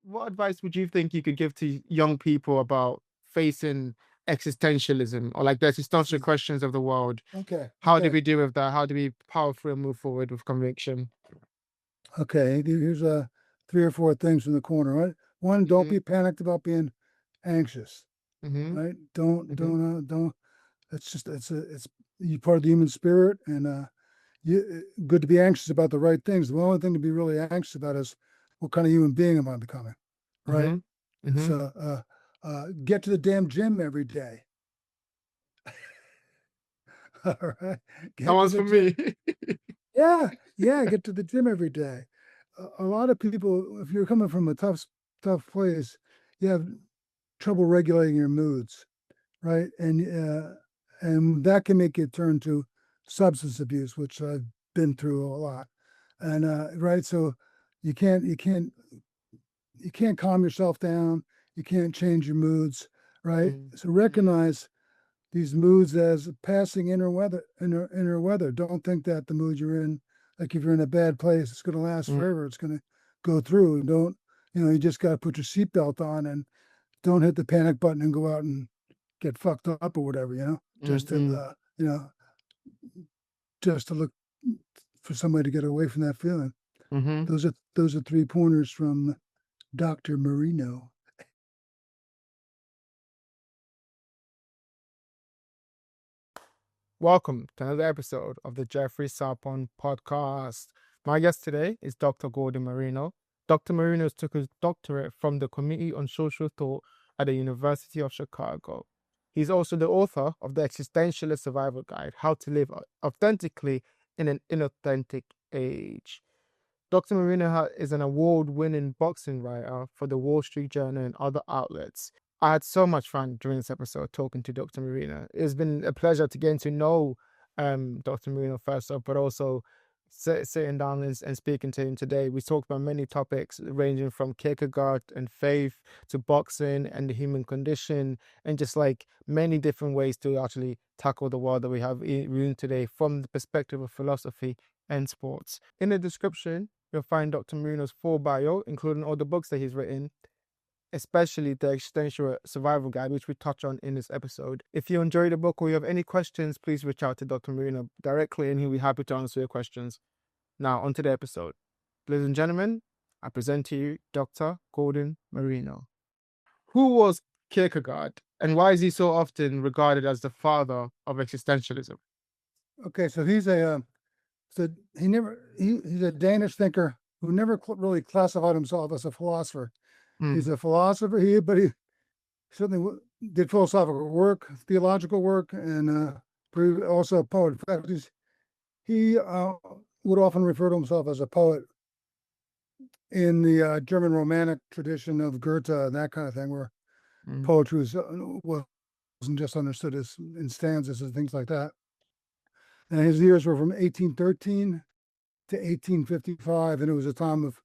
what advice would you think you could give to young people about facing existentialism or like the existential Mm. questions of the world? Okay. How do Okay. we deal with that? How do we power through and move forward with conviction? Okay. Here's 3 or 4 things in the corner. Right. One, don't Hmm. be panicked about being anxious. Hmm. Right. Hmm. Don't. It's you part of the human spirit, and good to be anxious about the right things. The only thing to be really anxious about is what kind of human being am I becoming, right? Hmm. Hmm. So get to the damn gym every day. All right, That get to one's the for gym. me. Yeah, get to the gym every day. A lot of people, if you're coming from a tough place, you have trouble regulating your moods, right? And that can make it turn to substance abuse, which I've been through a lot. And right, so you can't you can't you can't calm yourself down. You can't change your moods, right? Mm, So mm, recognize these moods as passing inner weather. Don't think that the mood you're in, like if you're in a bad place, it's going to last mm, forever. It's going to go through. Don't, you just got to put your seatbelt on and don't hit the panic button and go out and get fucked up or whatever, mm, just to, mm. just to look for somebody to get away from that feeling. Mhm. Those are 3 pointers from Dr. Marino. Welcome to another episode of the Jeoffrey Sarpong podcast. My guest today is Dr. Gordon Marino. Dr. Marino took his doctorate from the Committee on Social Thought at the University of Chicago. He's also the author of the Existentialist Survival Guide, How to Live Authentically in an Inauthentic Age. Dr. Marino is an award-winning boxing writer for the Wall Street Journal and other outlets. I had so much fun during this episode talking to Dr. Marino. It's been a pleasure to get to know Dr. Marino first off, but also sitting down and speaking to him today. We talked about many topics ranging from Kierkegaard and faith to boxing and the human condition, and just like many different ways to actually tackle the world that we have in today from the perspective of philosophy and sports. In the description, you'll find Dr. Marino's full bio, including all the books that he's written, especially the Existential Survival Guide, which we touch on in this episode. If you enjoyed the book or you have any questions, please reach out to Dr. Marino directly and he'll be happy to answer your questions. Now, on to the episode. Ladies and gentlemen, I present to you Dr. Gordon Marino. Who was Kierkegaard and why is he so often regarded as the father of existentialism? Okay, so he's he's a Danish thinker who never really classified himself as a philosopher. He's Mm, a philosopher, but he certainly did philosophical work, theological work, and also a poet. In fact, he would often refer to himself as a poet in the German Romantic tradition of Goethe and that kind of thing, where mm, poetry wasn't just understood as in stanzas and things like that. And his years were from 1813 to 1855, and it was a time of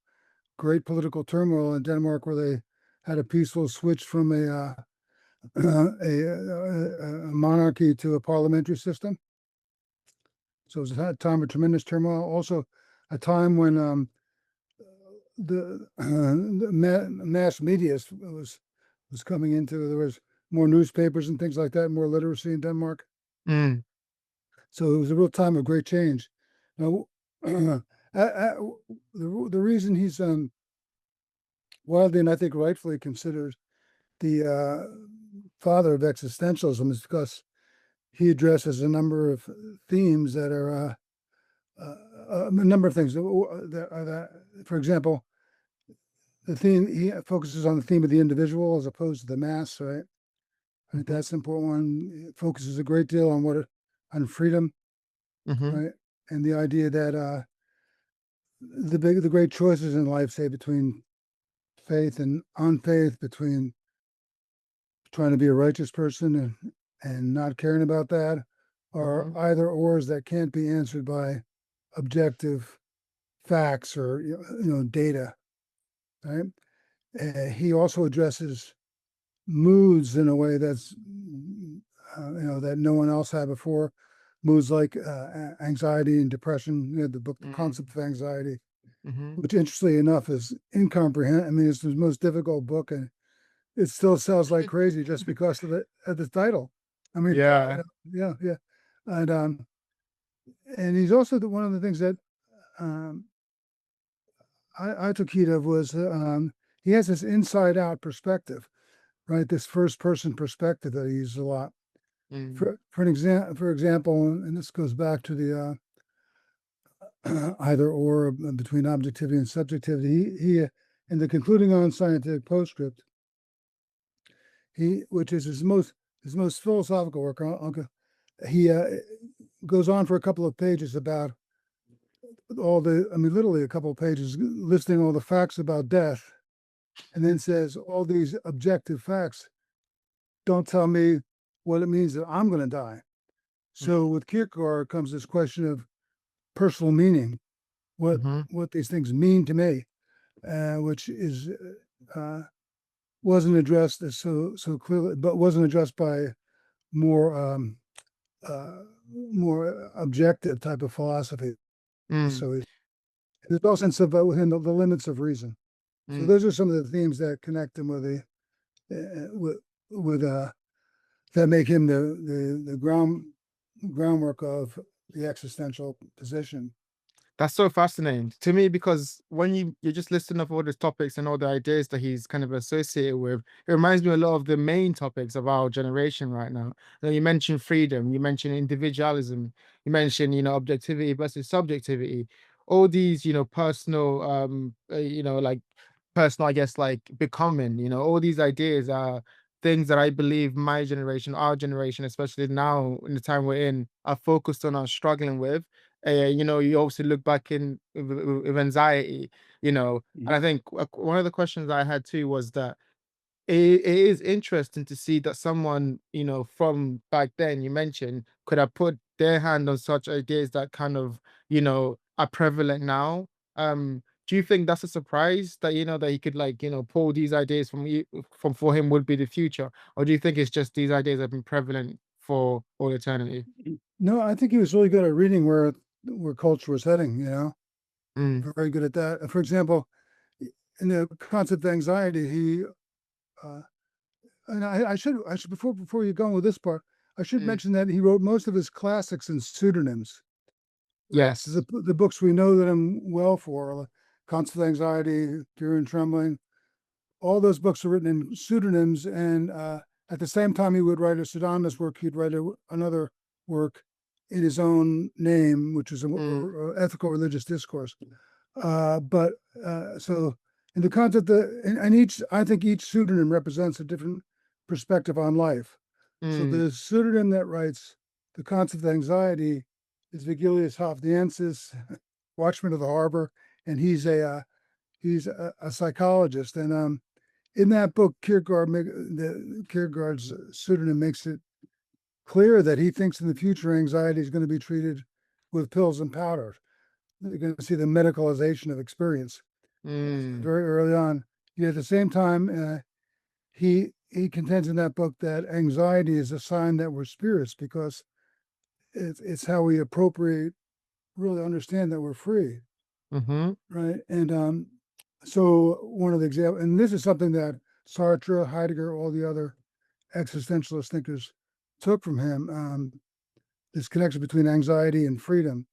great political turmoil in Denmark, where they had a peaceful switch from a monarchy to a parliamentary system. So it was a time of tremendous turmoil. Also, a time when the mass media was coming into. There was more newspapers and things like that, more literacy in Denmark. mm, So it was a real time of great change. Now, the reason he's widely and I think rightfully considered the father of existentialism is because he addresses a number of themes that are a number of things that, for example, the theme he focuses on the theme of the individual as opposed to the mass, right? I think mhm, that's an important one. It focuses a great deal on freedom, mhm, right? And the idea that the great choices in life, say between faith and unfaith, between trying to be a righteous person and not caring about that, are mhm, either ors that can't be answered by objective facts or data, right? He also addresses moods in a way that's that no one else had before. Moods like anxiety and depression. The book, The mm, Concept of Anxiety, Mm-hmm. which interestingly enough is incomprehensible. I mean, it's the most difficult book, and it still sells like crazy just because of the title. I mean, Yeah. yeah. And he's also one of the things that um, I took heed of was he has this inside out perspective, right? This first person perspective that he uses a lot. Mm. For example, and this goes back to the either or between objectivity and subjectivity. He in the concluding on scientific postscript, which is his most philosophical work. He goes on for a couple of pages about literally a couple of pages listing all the facts about death, and then says all these objective facts don't tell me what it means that I'm going to die. So with Kierkegaard comes this question of personal meaning, Mm-hmm. what these things mean to me, which is wasn't addressed so clearly, but wasn't addressed by more uh, more objective type of philosophy. Mm. So there's no sense of within the limits of reason. So Mm. those are some of the themes that connect him with the with that make him the groundwork of the existential position. That's so fascinating to me because when you're just listing off all these topics and all the ideas that he's kind of associated with, it reminds me a lot of the main topics of our generation right now. You mentioned freedom, you mentioned individualism, you mentioned, objectivity versus subjectivity. All these, personal, like personal, I guess, like becoming, all these ideas are things that I believe my generation, our generation, especially now in the time we're in, are focused on, are struggling with. You also look back in with anxiety, and I think one of the questions I had too was that it is interesting to see that someone, from back then you mentioned could have put their hand on such ideas that kind of, are prevalent now. Do you think that's a surprise that, that he could like, pull these ideas from you from for him would be the future? Or do you think it's just these ideas have been prevalent for all eternity? No, I think he was really good at reading where culture was heading. Mm, Very good at that. For example, in the concept of anxiety, he uh, and I should before you go on with this part, I should mm. mention that he wrote most of his classics in pseudonyms. Yes. The books we know that him well for, Concept of Anxiety, Fear and Trembling, all those books are written in pseudonyms. And at the same time he would write a pseudonymous work, he'd write another work in his own name, which is Mm, ethical religious discourse. But so in the concept that, and each, I think each pseudonym represents a different perspective on life. So mm, the pseudonym that writes the concept of anxiety is Vigilius Hoffniensis, Watchman of the Harbor, and he's a psychologist. And in that book, Kierkegaard's pseudonym makes it clear that he thinks in the future anxiety is going to be treated with pills and powder. You're going to see the medicalization of experience mm, very early on. Yet at the same time, he contends in that book that anxiety is a sign that we're spirits because it's how we appropriate, really understand that we're free, mm-hmm, right? And so one of the examples, and this is something that Sartre, Heidegger, all the other existentialist thinkers took from him. This connection between anxiety and freedom.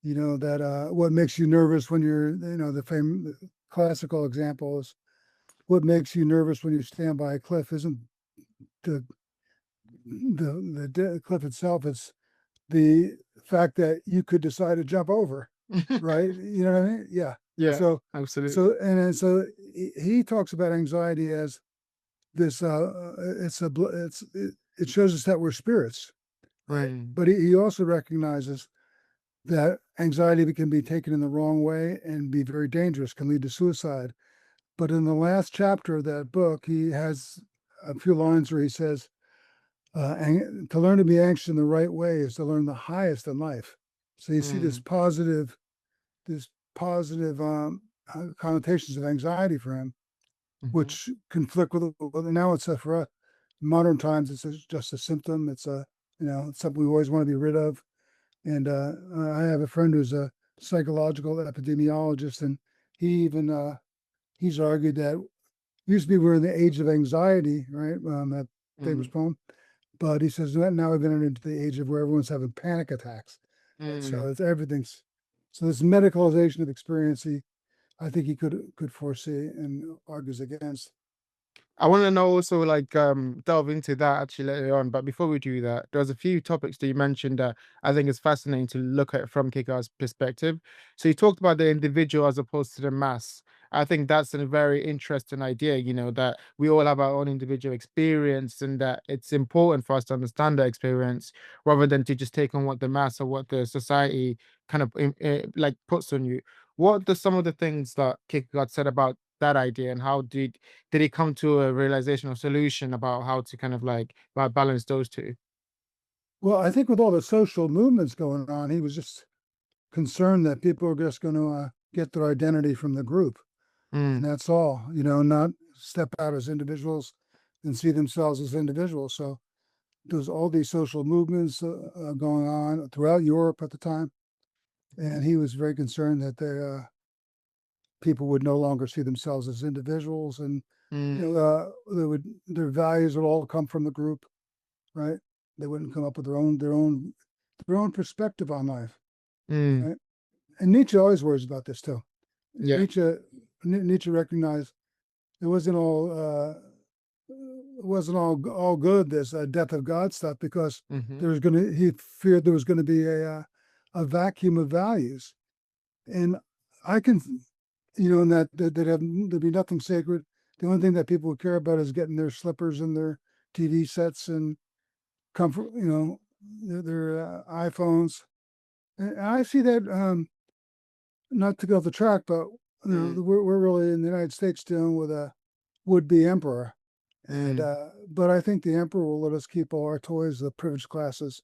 That what makes you nervous when you're, the classical example is what makes you nervous when you stand by a cliff isn't the the cliff itself. It's the fact that you could decide to jump over, right? You know what I mean? Yeah. yeah, So, absolutely. so he talks about anxiety as this. It shows us that we're spirits, right? Mm, But he also recognizes that anxiety can be taken in the wrong way and be very dangerous, can lead to suicide. But in the last chapter of that book, he has a few lines where he says, to learn to be anxious in the right way is to learn the highest in life. So you see mm, this positive connotations of anxiety for him, mm-hmm, which conflict with now it's for modern times. Just a symptom. It's it's something we always want to be rid of. And I have a friend who's a psychological epidemiologist, and he even he's argued that used to be we're in the age of anxiety, right? That famous Mm, poem. But he says that now we've entered into the age of where everyone's having panic attacks. Right? So mm. it's everything's so this medicalization of experience. I think he could foresee and argues against. I want to know also like delve into that actually later on. But before we do that, there's a few topics that you mentioned that I think is fascinating to look at from Kierkegaard's perspective. So you talked about the individual as opposed to the mass. I think that's a very interesting idea, that we all have our own individual experience and that it's important for us to understand that experience rather than to just take on what the mass or what the society kind of like puts on you. What are some of the things that Kierkegaard said about that idea, and how did he come to a realization or solution about how to kind of like balance those two? Well, I think with all the social movements going on, he was just concerned that people are just going to get their identity from the group, and Mm, that's all. Not step out as individuals and see themselves as individuals. So there's all these social movements going on throughout Europe at the time, and he was very concerned that people would no longer see themselves as individuals, and mm, their values would all come from the group, right? They wouldn't come up with their own perspective on life, mm, right? And Nietzsche always worries about this too. yeah. Nietzsche recognized it wasn't all good, this death of God stuff, because Mm-hmm, he feared there was going to be a vacuum of values. And I can, and there'd be nothing sacred. The only thing that people would care about is getting their slippers and their TV sets and comfort, their iPhones. And I see that, not to go off the track, but mm, we're really in the United States dealing with a would-be emperor. And mm, but I think the emperor will let us keep all our toys, the privileged classes.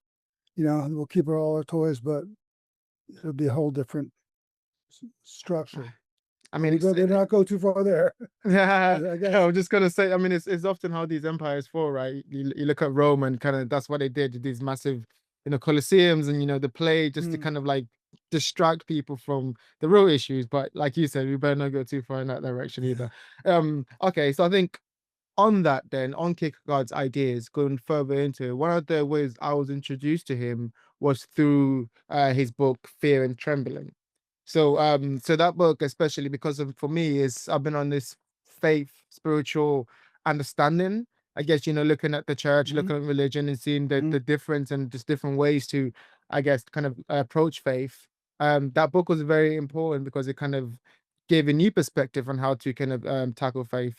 We'll keep all our toys, but it'll be a whole different structure. I But mean, we better not go too far there. yeah, I I guess. was just gonna say. I mean, it's often how these empires fall, right? You look at Rome and kind of that's what they did. These massive, colosseums and the play just to Mm, kind of like distract people from the real issues. But like you said, we better not go too far in that direction yeah. either. Okay, so I think on that then, on Kierkegaard's ideas, going further into it, one of the ways I was introduced to him was through his book Fear and Trembling. So that book, especially because of for me, is I've been on this faith, spiritual understanding. I guess, looking at the church, Hmm. looking at religion and seeing the Hmm. difference and just different ways to, I guess, kind of approach faith. That book was very important because it kind of gave a new perspective on how to kind of tackle faith.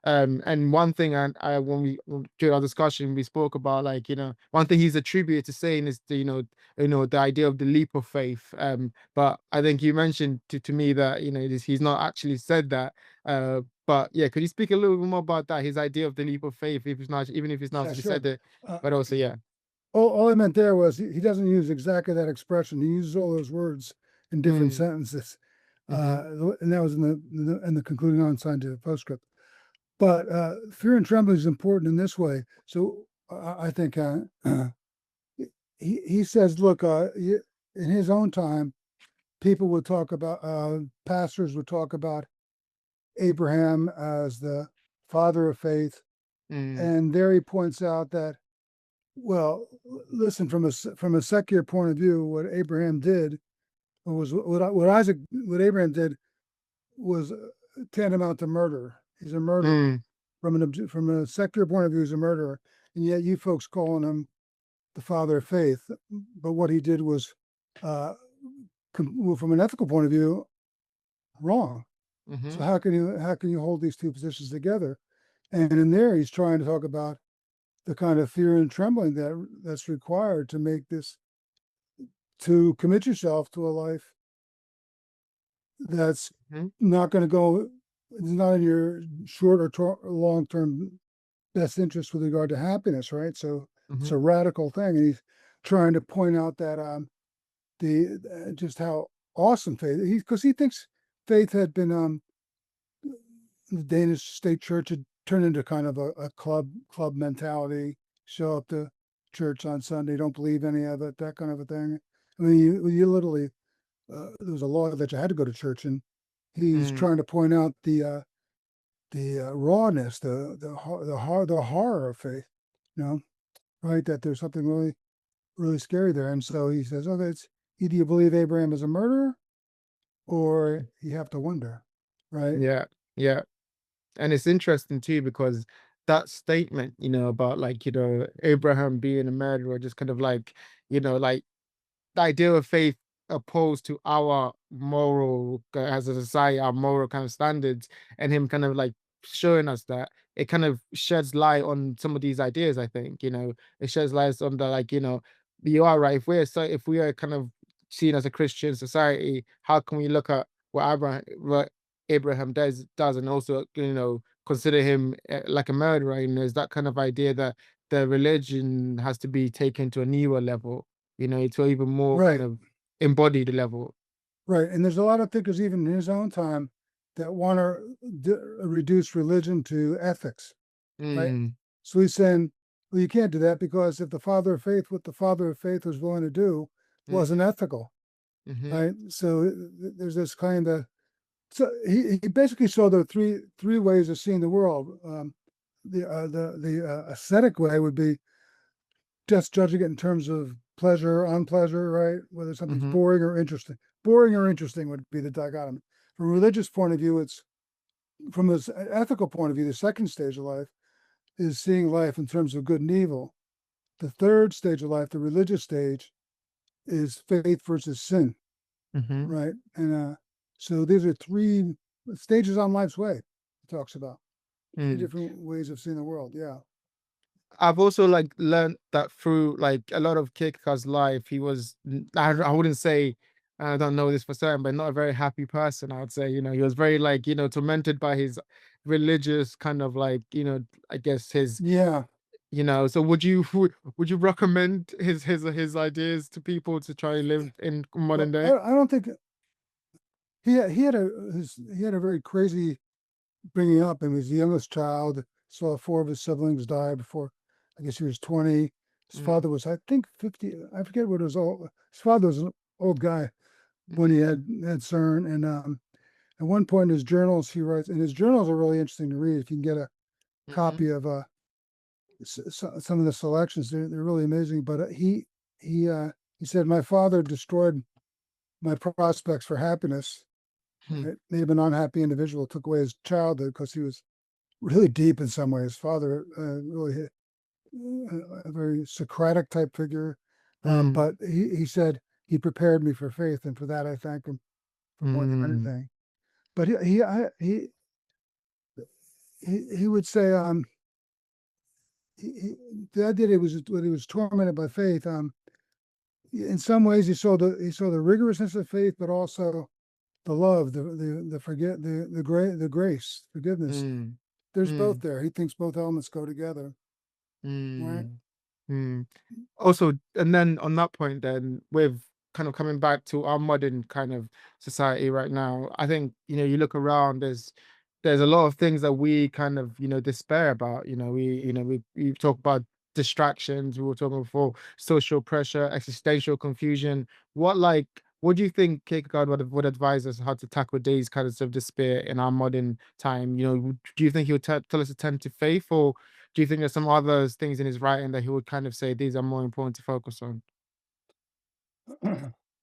And one thing, and I when we during our discussion we spoke about, like, one thing he's attributed to saying is the the idea of the leap of faith. But I think you mentioned to me that he's not actually said that. But yeah, could you speak a little bit more about that, his idea of the leap of faith, if it's not, even if he's not Yeah, actually sure. said it, Uh, but also yeah. all I meant there was he doesn't use exactly that expression. He uses all those words in different Mm, sentences, mm-hmm, and that was in the concluding non-scientific postscript. But fear and trembling is important in this way. So I think he says, look, in his own time, people would talk about pastors would talk about Abraham as the father of faith, mm, and there he points out that, well, listen, from a secular point of view, what Abraham did was what Abraham did was tantamount to murder. He's a murderer. mm, From a secular point of view, he's a murderer, and yet you folks calling him the father of faith. But what he did was, uh, well, from an ethical point of view, wrong. mm-hmm, So how can you hold these two positions together? And in there, he's trying to talk about the kind of fear and trembling that's required to commit yourself to a life that's mm-hmm, not going to go, it's not in your short or long term best interest with regard to happiness, right? So it's mm-hmm, a radical thing, and he's trying to point out that the just how awesome faith, because he thinks faith had been the Danish state church had turned into kind of a club mentality. Show up to church on Sunday, don't believe any of it, that kind of a thing. I mean, you literally there was a law that you had to go to church, and he's Mm. trying to point out the rawness, the horror of faith, you know, right? That there's something really really scary there, and so he says, okay, it's either you believe Abraham is a murderer, or you have to wonder, right? Yeah, yeah. And it's interesting too because that statement, about like, Abraham being a murderer, just kind of like, like the idea of faith opposed to our moral, as a society, our moral kind of standards, and him kind of like showing us that it kind of sheds light on some of these ideas. I think, it sheds light on the, like, you are right. If we are kind of seen as a Christian society, how can we look at what Abraham does, and also, consider him, like a murderer? Is that kind of idea that the religion has to be taken to a newer level, to even more kind Right, of embodied level. right. And there's a lot of thinkers, even in his own time, that want to reduce religion to ethics, right? Mm, So he's saying, well, you can't do that because if the father of faith, what the father of faith was willing to do, mm, wasn't ethical, mhm, right? So there's this kind of, so he basically saw the three ways of seeing the world. The ascetic way would be just judging it in terms of pleasure, unpleasure, right? Whether something's mhm, boring or interesting. Boring or interesting would be the dichotomy. From a religious point of view, it's from an ethical point of view, the second stage of life is seeing life in terms of good and evil. The third stage of life, the religious stage, is faith versus sin, mhm, right? And so these are three stages on life's way. It talks about three mm. different ways of seeing the world. Yeah. I've also like learned that through like a lot of Kierkegaard's life, he was I wouldn't say, I don't know this for certain, but not a very happy person. I would say, he was very like, tormented by his religious kind of like, I guess his, Yeah. so would you recommend his ideas to people to try and live in modern Well, day? I don't think he had a very crazy bringing up. He was the youngest child. Saw four of his siblings die before, I guess he was 20. His Mm, father was, I think, 50. I forget what his old. His father was an old guy when he mhm, had CERN. And at one point in his journals, he writes, and his journals are really interesting to read. If you can get a mhm, copy of some of the selections, they're really amazing. But he he said, my father destroyed my prospects for happiness. mhm, Right? Made him an unhappy individual. Took away his childhood because he was really deep in some ways. Father really a very Socratic type figure, mm, but he said he prepared me for faith, and for that I thank him for more than mm, anything. But he would say he, the idea that he was tormented by faith. In some ways, he saw the rigorousness of faith, but also the love, the forget the grace, forgiveness. mm, There's both mm, there. He thinks both elements go together, right? mm, mm. Also, and then on that point, then with kind of coming back to our modern kind of society right now, I think, you look around, there's a lot of things that we kind of, despair about. We talk about distractions, we were talking before, social pressure, existential confusion. What do you think Kierkegaard would advise us how to tackle these kinds of despair in our modern time? Do you think he would tell us to turn to faith, or do you think there's some other things in his writing that he would kind of say these are more important to focus on?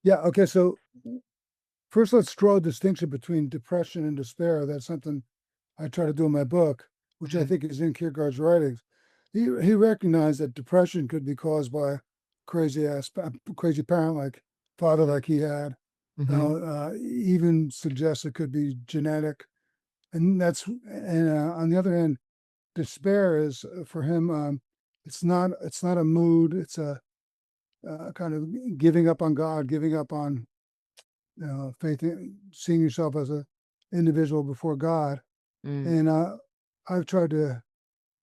Yeah. Okay. So first, let's draw a distinction between depression and despair. That's something I try to do in my book, which I Mm, think is in Kierkegaard's writings. He recognized that depression could be caused by crazy parent like father mm, like he had. mhm, Even suggests it could be genetic, and on the other hand, despair is for him. It's not a mood. It's a kind of giving up on God, giving up on faith, seeing yourself as a individual before God. mm, And I've tried to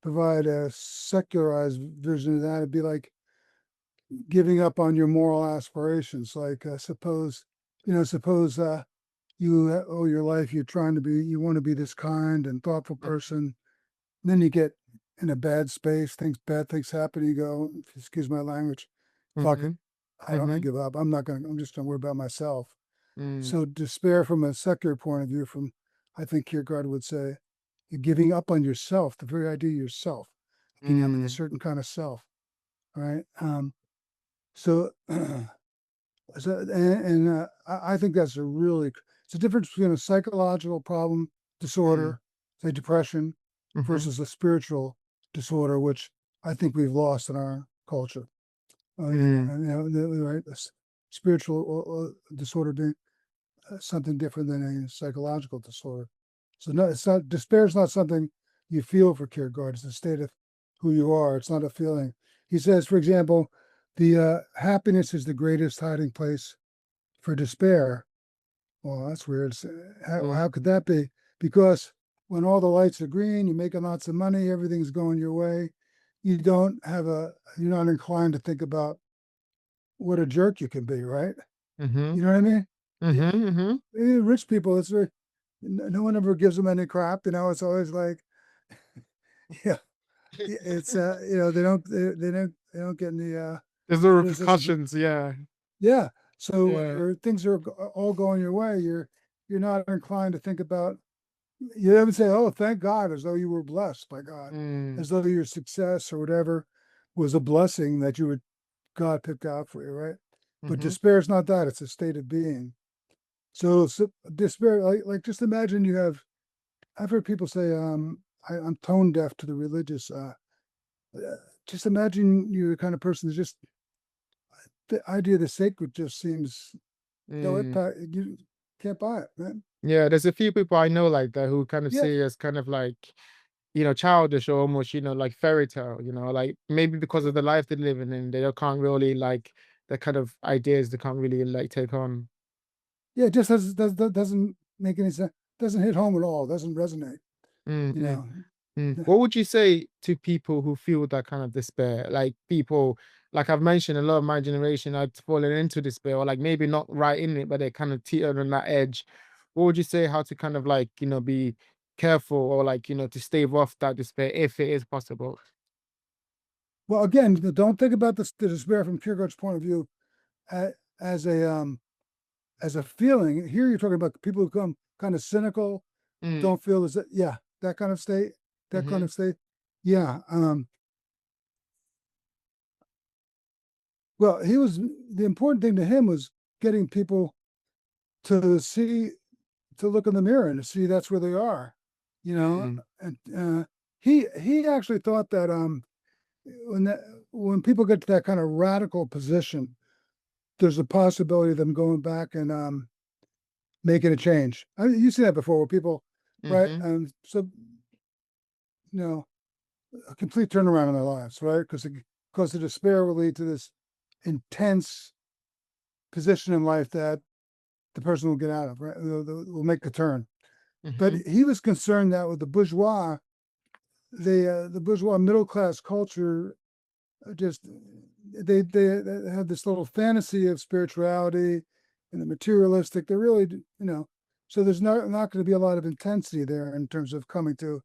provide a secularized version of that. It'd be like giving up on your moral aspirations. Like suppose you owe your life, you want to be this kind and thoughtful person. Then you get in a bad space, bad things happen. You go, excuse my language, fuck it. mhm, I mhm, give up. I'm just gonna worry about myself. Mm, So despair from a secular point of view, from I think Kierkegaard would say, you're giving up on yourself, the very idea of yourself. Thinking I'm in a mm, certain kind of self, right? So, I think that's it's a difference between a psychological problem, mm, disorder, say depression, mm-hmm, versus a spiritual disorder, which I think we've lost in our culture. mm, Right, spiritual disorder being something different than a psychological disorder. So no, it's not despair is not something you feel for Kierkegaard. It's a state of who you are. It's not a feeling. He says, for example, the happiness is the greatest hiding place for despair. Well, that's weird. mm, How could that be? Because when all the lights are green, you're making lots of money, everything's going your way. You're not inclined to think about what a jerk you can be, right? mm-hmm, You know what I mean? mm-hmm, mm-hmm. Rich people, it's very, no one ever gives them any crap. It's always like, yeah, it's they don't get any There's no criticism. repercussions. Yeah, Yeah. So yeah. things are all going your way. You're not inclined to think about. You never say, "Oh, thank God," as though you were blessed by God, Mm, as though your success or whatever was a blessing that God picked out for you, right? But mm-hmm, despair is not that; it's a state of being. So despair, like just imagine you have. I've heard people say, I'm tone deaf to the religious. Uh, just imagine you're the kind of person that just the idea of the sacred just seems mm. you can't buy it, man. Yeah, there's a few people I know like that who kind of Yeah, see it as kind of like, childish or almost, like fairy tale, like maybe because of the life they're living in, they can't really like the kind of ideas they can't really like take on. yeah, it just doesn't make any sense. Doesn't hit home at all. Doesn't resonate. Mm, You mm, know. mm. What would you say to people who feel that kind of despair? Like people, like I've mentioned, a lot of my generation, I've fallen into despair, or like maybe not right in it, but they kind of teetered on that edge. What would you say how to kind of like, be careful or like, to stave off that despair if it is possible? Well, again, don't think about the despair from Kierkegaard's point of view a- as a feeling. Here, you're talking about people who become kind of cynical, Mm, don't feel as yeah, that kind of state, that kind mm-hmm, of state. Yeah. Well, the important thing to him was getting people to see, to look in the mirror and to see that's where they are, mm, and he actually thought that when that when people get to that kind of radical position, there's a possibility of them going back and making a change. I mean, you see that before where people, right? mm-hmm, So you know, a complete turnaround in their lives, right? Because the despair will lead to this intense position in life that the person will get out of, right? Will make a turn. But mm-hmm, he was concerned that with the bourgeois, the bourgeois middle class culture, just they have this little fantasy of spirituality and the materialistic. They really, so there's not going to be a lot of intensity there in terms of coming to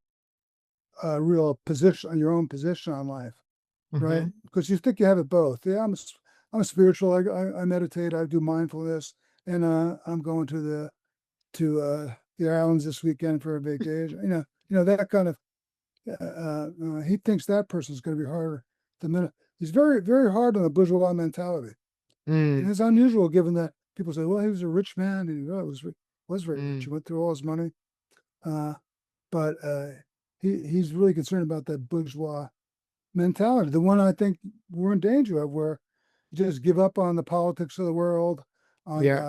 a real position, your own position on life, right? mm-hmm, Because you think you have it both. Yeah, I'm a spiritual. I meditate. I do mindfulness, and I'm going to the islands this weekend for a vacation. That kind of. He thinks that person's going to be harder. He's very very hard on the bourgeois mentality, and mm, it's unusual given that people say, "Well, he was a rich man, and he was very rich. mm. He went through all his money." Uh, but he's really concerned about that bourgeois mentality, the one I think we're in danger of, where you just give up on the politics of the world. Yeah.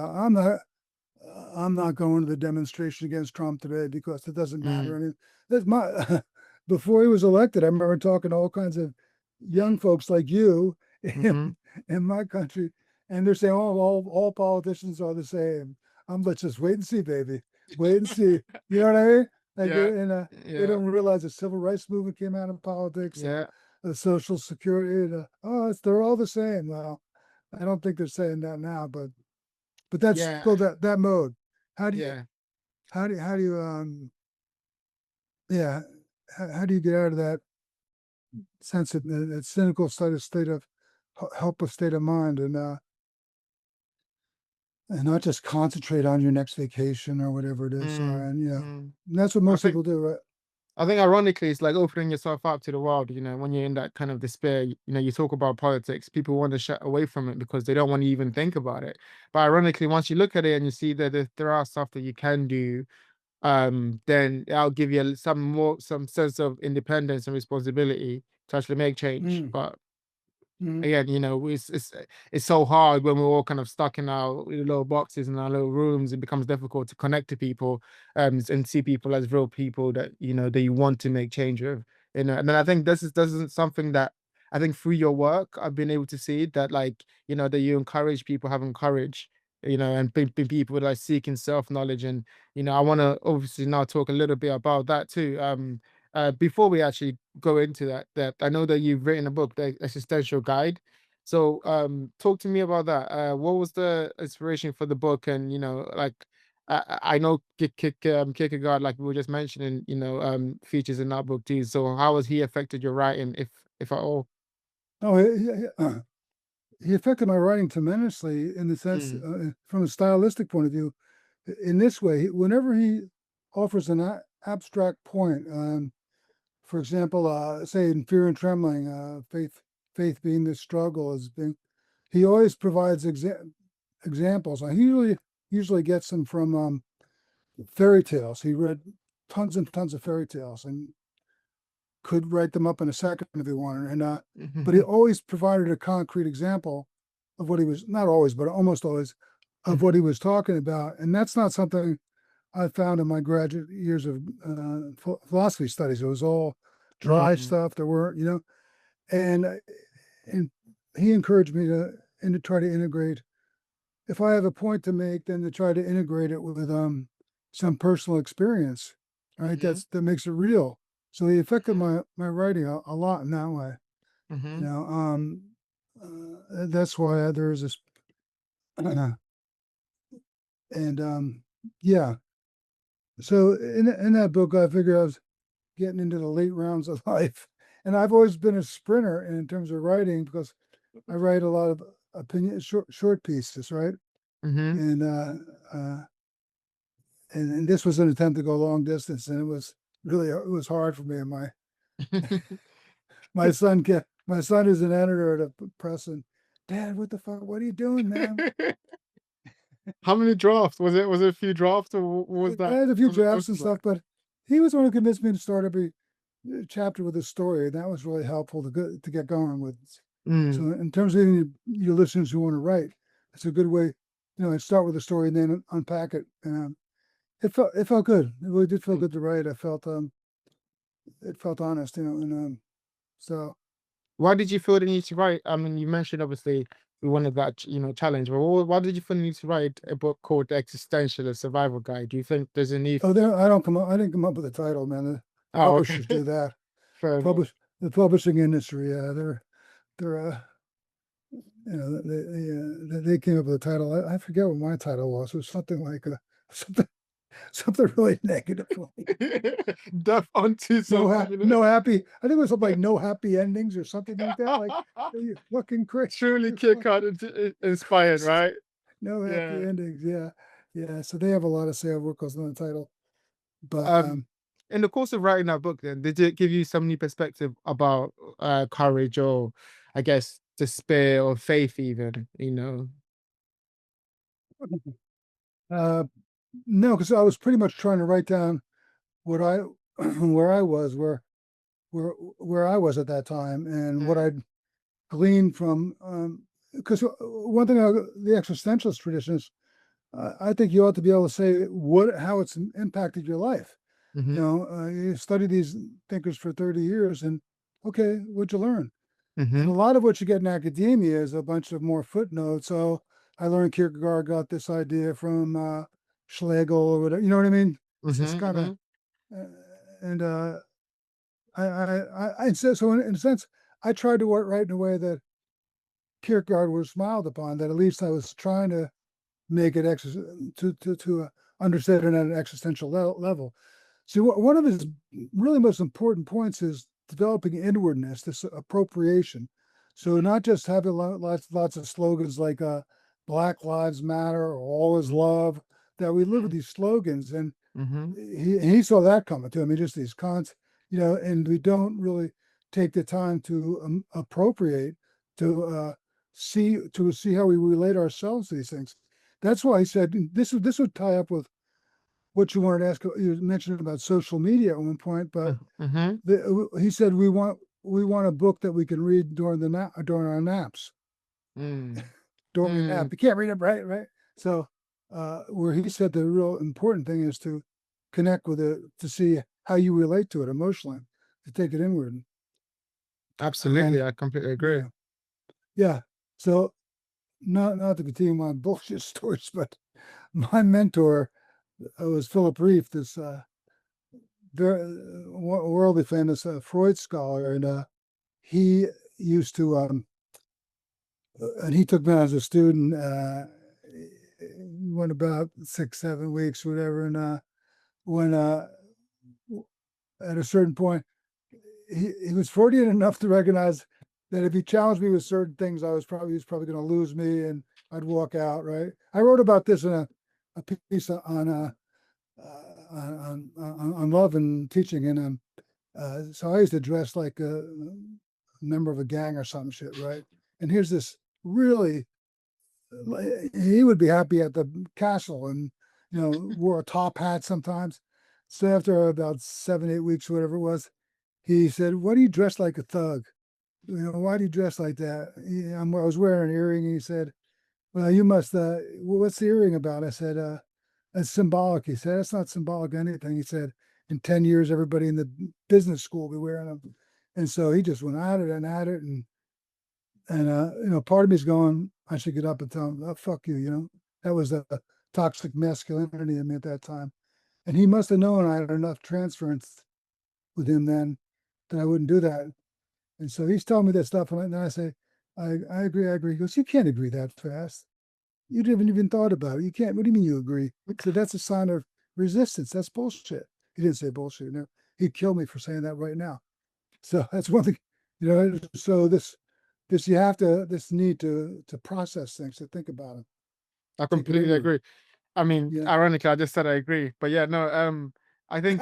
I'm not going to the demonstration against Trump today because it doesn't matter. Mm, I mean, that's my before he was elected. I remember talking to all kinds of young folks like you in, mm-hmm. in my country, and they're saying, "Oh, all politicians are the same." Let's just wait and see, baby. Wait and see. You know what I mean? Like, Yeah. they Yeah. don't realize the civil rights movement came out of politics, and Yeah. the Social Security. They're all the same. Well, I don't think they're saying that now, but that's Yeah. still that mode. How do you Yeah. how do you yeah how do you get out of that sense of that cynical state of helpless state of mind, and and not just concentrate on your next vacation or whatever it is. mm, And mm. that's what I most think people do, right? I think ironically, it's like opening yourself up to the world. When you're in that kind of despair, you talk about politics, people want to shut away from it because they don't want to even think about it. But ironically, once you look at it and you see that there are stuff that you can do, then I'll give you some sense of independence and responsibility to actually make change. Mm, But mm, again, it's so hard when we're all kind of stuck in our little boxes in our little rooms. It becomes difficult to connect to people, and see people as real people that that you want to make change with. And then I think this is something that I think through your work I've been able to see that, like, that you encourage people having courage, and be people like seeking self-knowledge. And I want to obviously now talk a little bit about that too. Before we actually go into that I know that you've written a book, The Existential Guide. So, talk to me about that. What was the inspiration for the book? And like, I know Kierkegaard, like we were just mentioning, features in that book too. So, how has he affected your writing, if at all? oh, he affected my writing tremendously in the sense, Mm, from a stylistic point of view. In this way, whenever he offers an abstract point, for example, say in Fear and Trembling, faith being the struggle, as being, he always provides examples. He usually gets them from fairy tales. He read tons and tons of fairy tales and could write them up in a second if he wanted. And but he mhm, always provided a concrete example of what he was, not always, but almost always, of what he was talking about. And that's not something I found in my graduate years of philosophy studies. It was all dry mhm, stuff. There weren't, and and he encouraged me to try to integrate. If I have a point to make, then to try to integrate it with some personal experience, right? mhm, That makes it real. So he affected mhm, my writing a lot in that way. You mhm, know, that's why there's this, and yeah. So in that book, I figured I was getting into the late rounds of life, and I've always been a sprinter in terms of writing because I write a lot of opinion short pieces, right? mhm. And uh, and this was an attempt to go long distance, and it was hard for me. And my son is an editor at a press, and Dad, what the fuck? What are you doing, man? How many drafts was it? Was it a few drafts, or what was I that? had a few Was it drafts most and of that? stuff, but he was the one who convinced me to start every chapter with a story, and that was really helpful to get going with. Mm, So, in terms of your listeners who want to write, it's a good way. I start with a story and then unpack it. And it felt good. It really did feel mm. good to write. It felt honest, and so. Why did you feel the need to write? I mean, you mentioned obviously we wanted that, challenge, but why did you feel the need to write a book called The Existentialist Survival Guide? Do you think there's a need? Oh, there. I didn't come up with the title, man. The Oh, okay. publishers do that. Fair enough. The publishing industry. Yeah, they're they came up with a title. I forget what my title was. It was something like something something really negative. Like Death unto no happy. I think it was something like no happy endings or something like that. Like you fucking crazy. Truly You're kick fucking out inspired, right? no happy Yeah. endings. Yeah, yeah. So they have a lot of say what goes on the title, but Um, in the course of writing that book, then did it give you some new perspective about courage, or I guess despair, or faith even, uh, no, because I was pretty much trying to write down what I where I was, where I was at that time, and what Mm, I'd gleaned from. Because one thing, the existentialist tradition is, I think you ought to be able to say how it's impacted your life. mhm, You study these thinkers for 30 years, and okay, what'd you learn? And a mhm, lot of what you get in academia is a bunch of more footnotes. So I learned Kierkegaard got this idea from Schlegel or whatever. You know what I mean? It's mhm, just kind of, mhm, uh, and so in a sense, I tried to write in a way that Kierkegaard was smiled upon. That at least I was trying to make it to understand it at an existential level. So one of his really most important points is developing inwardness, this appropriation. So not just having lots of slogans like Black Lives Matter, or all is love, that we live with these slogans, and Mm-hmm. he saw that coming too. I mean, just these cons, and we don't really take the time to appropriate, to see how we relate ourselves to these things. That's why he said this would tie up with what you wanted to ask. You mentioned about social media at one point, but Mm-hmm. he said we want a book that we can read during our naps. Mm. During a Mm. nap, you can't read it, right? So, where he said the real important thing is to connect with it, to see how you relate to it emotionally, to take it inward. Absolutely, And I completely agree. yeah, yeah. So, not to continue my bullshit stories, but my mentor was Philip Reef, this very worldly famous Freud scholar, and he used to and he took me as a student. Went about 6, 7 weeks, whatever, and when at a certain point, he was fortunate enough to recognize that if he challenged me with certain things, he was probably going to lose me, and I'd walk out. Right. I wrote about this in a piece on love and teaching, and so I used to dress like a member of a gang or some shit, right? And here's this really, he would be happy at the castle, and wore a top hat sometimes. So after about 7, 8 weeks, whatever it was, he said, "Why do you dress like a thug? Why do you dress like that?" I was wearing an earring, and he said, "Well, you must. What's the earring about?" I said, "It's symbolic." He said, "That's not symbolic of anything." He said, "In 10 years, everybody in the business school will be wearing them." And so he just went at it and at it, and part of me is going, I should get up and tell him, "Oh, fuck you." That was a toxic masculinity in me at that time. And he must have known I had enough transference with him then that I wouldn't do that. And so he's telling me that stuff, and then I say, I agree, I agree. He goes, "You can't agree that fast. You haven't even thought about it. You can't. What do you mean you agree?" So that's a sign of resistance. That's bullshit. He didn't say bullshit. No, he'd kill me for saying that right now. So that's one thing, So this need to process things, to think about them, I take it completely inward. agree. I mean, Yeah, ironically, I just said I agree, but yeah, no. I think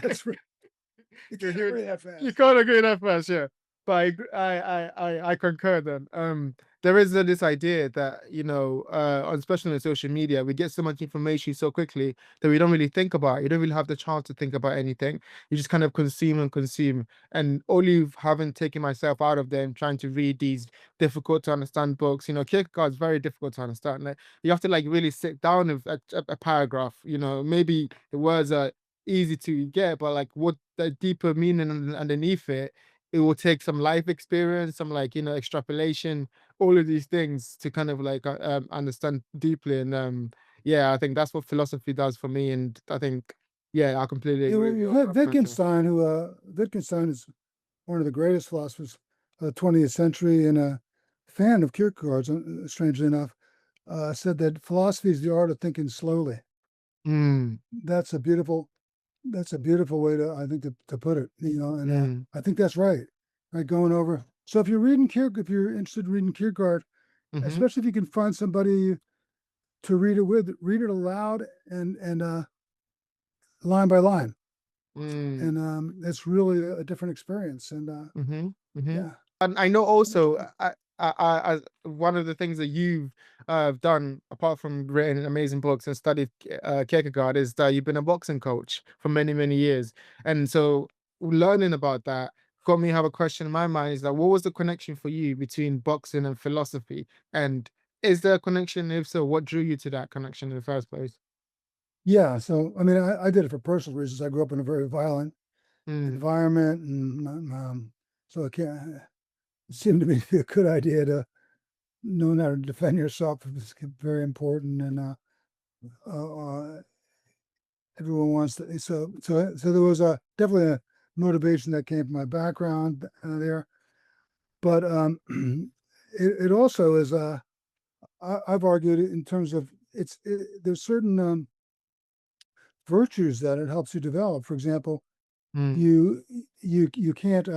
that's right. You you can't you agree that you fast. can't agree that fast, yeah. But I concur then. There is this idea that, especially on social media, we get so much information so quickly that we don't really think about it. You don't really have the chance to think about anything. You just kind of consume and consume. And only having taken myself out of them, trying to read these difficult to understand books, Kierkegaard's very difficult to understand. Like, you have to like really sit down with a paragraph. Maybe the words are easy to get, but like what the deeper meaning underneath it, it will take some life experience, some like extrapolation, all of these things to kind of like understand deeply. And yeah, I think that's what philosophy does for me. And I think, yeah, I completely Yeah, agree well, with your approach. Wittgenstein is one of the greatest philosophers of the 20th century, and a fan of Kierkegaard's, strangely enough, said that philosophy is the art of thinking slowly. Mm, That's a beautiful that's a beautiful way to, I think, to put it, and mm, I think that's right. Right, going over. So if if you're interested in reading Kierkegaard, mm-hmm, especially if you can find somebody to read it with, read it aloud, and line by line, mm. and it's really a different experience. And Mm-hmm. Mm-hmm. yeah, And I know much also, better. one of the things that you've done, apart from written amazing books and studied Kierkegaard, is that you've been a boxing coach for many, many years. And so learning about that got me have a question in my mind is that what was the connection for you between boxing and philosophy? And is there a connection? If so, what drew you to that connection in the first place? Yeah, so I mean, I did it for personal reasons. I grew up in a very violent Mm, environment, and so it seemed to me to be a good idea to know how to defend yourself. It's very important, and uh, everyone wants to. So there was a definitely a motivation that came from my background there, but it also is. I've argued in terms of there's certain virtues that it helps you develop. For example, mm, you you can't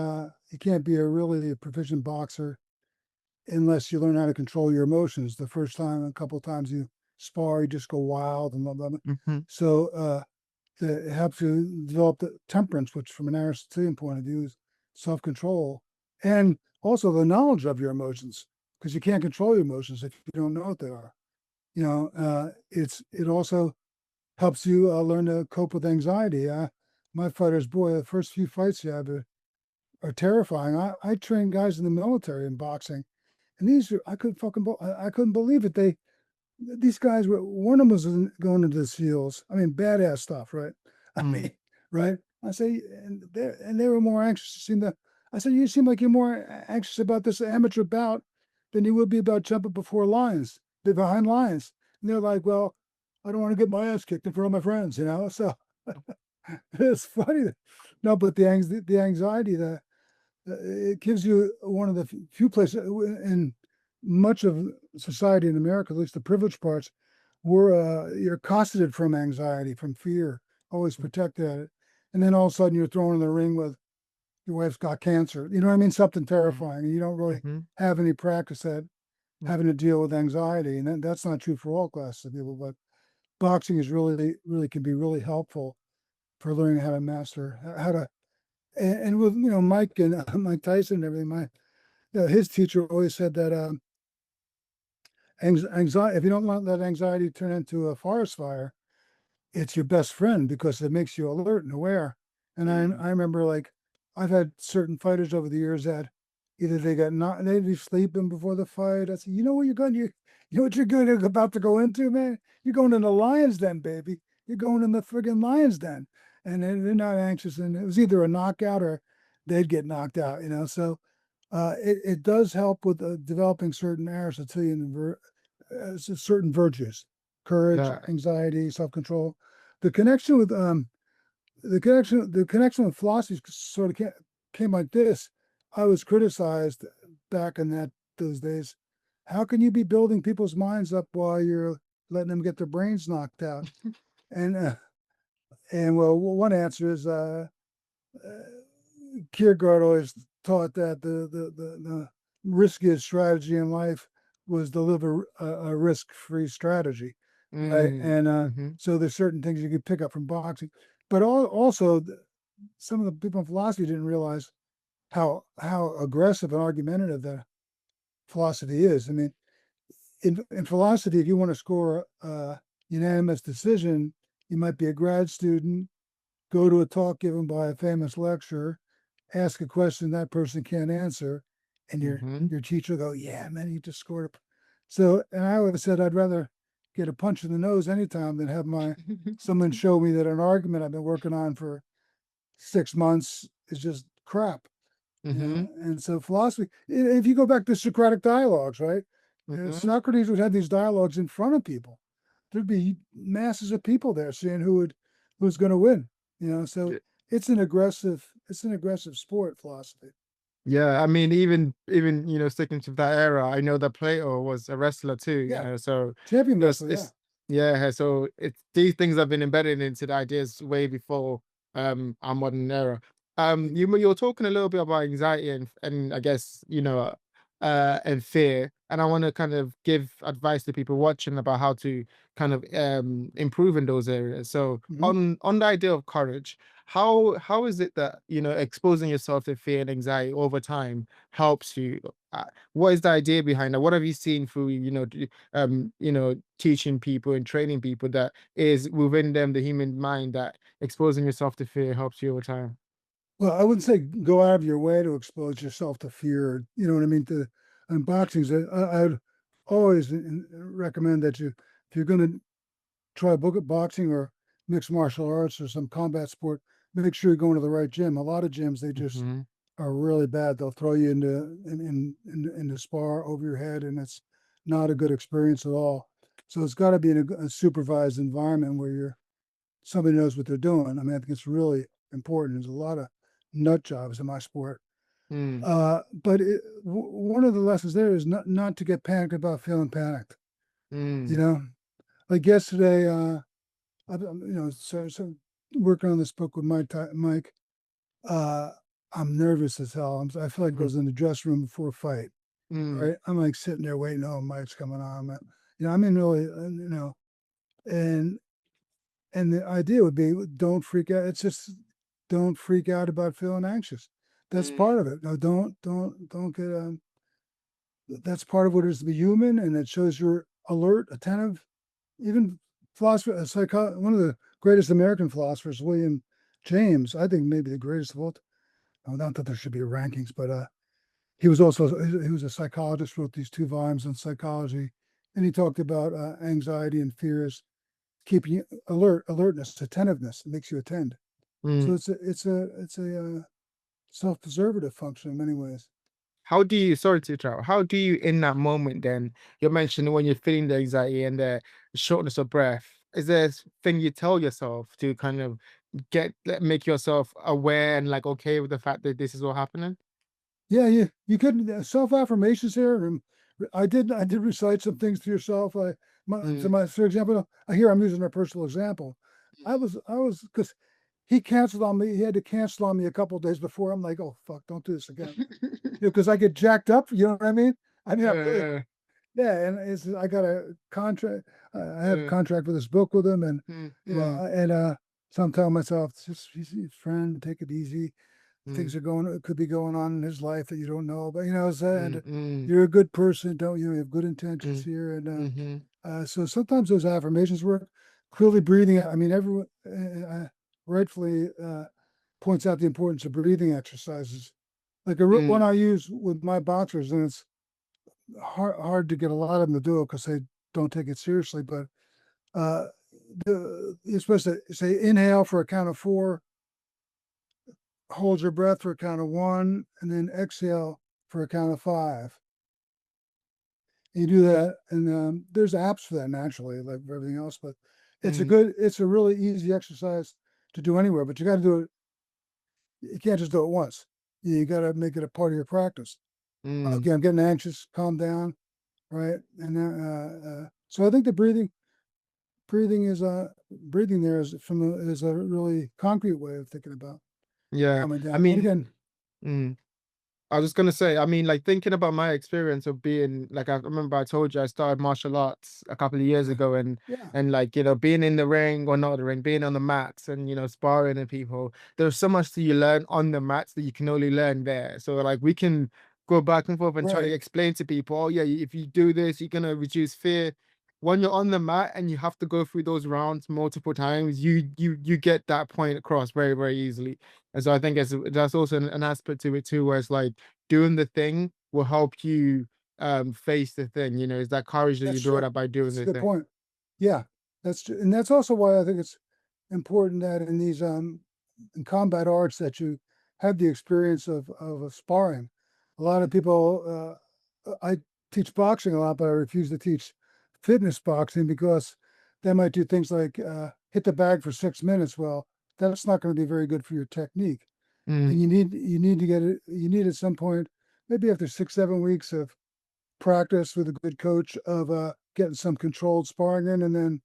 be a really proficient boxer unless you learn how to control your emotions. The first time, a couple of times you spar, you just go wild and blah, blah, blah. Mm-hmm. So it helps you develop the temperance, which from an Aristotelian point of view is self-control, and also the knowledge of your emotions, because you can't control your emotions if you don't know what they are. It also helps you learn to cope with anxiety. My fighter's boy, the first few fights you have are terrifying. I train guys in the military in boxing, and I couldn't believe it. These guys one of them was going into the SEALs. I mean, badass stuff, right? I mean, right? I say, and they were more anxious. I said, you seem like you're more anxious about this amateur bout than you would be about jumping behind lions. And they're like, well, I don't want to get my ass kicked in front of my friends, So it's funny. No, but the anxiety, it gives you one of the few places in much of society in America, at least the privileged parts, where you're accosted from anxiety, from fear, always protected at it. And then all of a sudden you're thrown in the ring with your wife's got cancer. You know what I mean? Something terrifying. And you don't really have any practice at having to deal with anxiety. And that's not true for all classes of people, but boxing is really can be really helpful for learning how to master, how to, and with, Mike and Mike Tyson and everything, his teacher always said that anxiety, if you don't let anxiety turn into a forest fire, it's your best friend because it makes you alert and aware. And I remember, like, I've had certain fighters over the years that either they'd be sleeping before the fight. I said, you know what you know what you're about to go into, man? You're going in the lion's den, baby. You're going in the friggin' lion's den. And they're not anxious. And it was either a knockout or they'd get knocked out, So it does help with developing certain Aristotelian certain virtues: courage, Yeah. anxiety, self-control. The connection with with philosophy sort of came like this. I was criticized back in those days. How can you be building people's minds up while you're letting them get their brains knocked out? And well, one answer is Kierkegaard always taught that the riskiest strategy in life was to live a risk-free strategy, right? And so there's certain things you could pick up from boxing, but also some of the people in philosophy didn't realize how aggressive and argumentative the philosophy is. I mean, in philosophy, if you want to score a unanimous decision, you might be a grad student, go to a talk given by a famous lecturer, ask a question that person can't answer, and your teacher will go, yeah, man, you just scored a. So, and I always said I'd rather get a punch in the nose anytime than have someone show me that an argument I've been working on for 6 months is just crap. And so philosophy, if you go back to Socratic dialogues, right? Socrates would have these dialogues in front of people. There'd be masses of people there seeing who's going to win. So it's an aggressive sport, philosophy. Yeah, I mean, even sticking to that era, I know that Plato was a wrestler too. Yeah. So Champion wrestler, yeah. So these things have been embedded into the ideas way before our modern era. You're talking a little bit about anxiety and I guess and fear, and I want to kind of give advice to people watching about how to kind of improve in those areas. So on the idea of courage, how is it that exposing yourself to fear and anxiety over time helps you? What is the idea behind that? What have you seen through teaching people and training people that is within them the human mind that exposing yourself to fear helps you over time? Well, I wouldn't say go out of your way to expose yourself to fear. You know what I mean? Boxing, I'd always recommend that if you're going to try a book at boxing or mixed martial arts or some combat sport, make sure you're going to the right gym. A lot of gyms, they just are really bad. They'll throw you into spar over your head, and it's not a good experience at all. So it's got to be in a supervised environment where somebody knows what they're doing. I mean, I think it's really important. There's a lot of nut jobs in my sport. But one of the lessons there is not to get panicked about feeling panicked. Like yesterday, so working on this book with Mike. I'm nervous as hell. I feel like I was in the dressing room before a fight. Mm, right? I'm like sitting there waiting, oh, mic's coming on. I'm in really, and the idea would be don't freak out. It's just don't freak out about feeling anxious. That's mm, part of it. No, don't get that's part of what it is to be human, and it shows you're alert, attentive. Even one of the greatest American philosophers, William James, I think maybe the greatest of all. Not that there should be rankings, but he was a psychologist, wrote these 2 volumes on psychology, and he talked about anxiety and fears, keeping you alertness, attentiveness. It makes you attend. So mm. it's a self-preservative function in many ways. How do you, sorry to interrupt, how do you in that moment then, you're mentioning when you're feeling the anxiety and the shortness of breath, is there a thing you tell yourself to kind of make yourself aware and like okay with the fact that this is all happening? Yeah, you could self-affirmations here. And I did recite some things to yourself. Mm, For example, here I'm using a personal example. I was because he canceled on me. He had to cancel on me a couple of days before. I'm like, oh fuck, don't do this again. Because I get jacked up. You know what I mean? I mean, I really, yeah, yeah. And I got a contract. I have a yeah, contract for this book with him, and yeah, so I'm telling myself, just he's a friend, take it easy. mm, Things could be going on in his life that you don't know, but mm, and mm, you're a good person, don't you? You have good intentions mm, here, and mm-hmm. so sometimes those affirmations work. Clearly, breathing. I mean, everyone rightfully points out the importance of breathing exercises. Like one Mm, I use with my boxers, and it's hard to get a lot of them to do it because they don't take it seriously. But uh, you're supposed to say inhale for a count of 4, hold your breath for a count of 1, and then exhale for a count of 5. And you do that, and there's apps for that naturally, like everything else. But mm, it's a really easy exercise to do anywhere. But you got to do it. You can't just do it once. You got to make it a part of your practice. mm. Okay, I'm getting anxious. Calm down, right? And so I think the breathing breathing there is a really concrete way of thinking about Yeah, calming I down. And mean, again, mm. I was just gonna say, I mean, like thinking about my experience of being like I remember I told you I started martial arts a couple of years yeah, ago yeah, and like being in the ring or not the ring, being on the mats and sparring with people. There's so much that you learn on the mats that you can only learn there. So like we can go back and forth and try to right. explain to people, oh yeah, if you do this, you're gonna reduce fear. When you're on the mat and you have to go through those rounds multiple times, you get that point across very, very easily. And so I think that's also an aspect to it too, where it's like doing the thing will help you face the thing. It's that courage that you That's build true. up by doing That's a the good thing. point. Yeah, that's true. And that's also why I think it's important that in these in combat arts that you have the experience of a sparring. A lot of people I teach boxing a lot, but I refuse to teach fitness boxing because they might do things like hit the bag for 6 minutes. Well, that's not going to be very good for your technique. Mm, And you need to get it you need at some point, maybe after 6, 7 weeks of practice with a good coach of getting some controlled sparring in, and then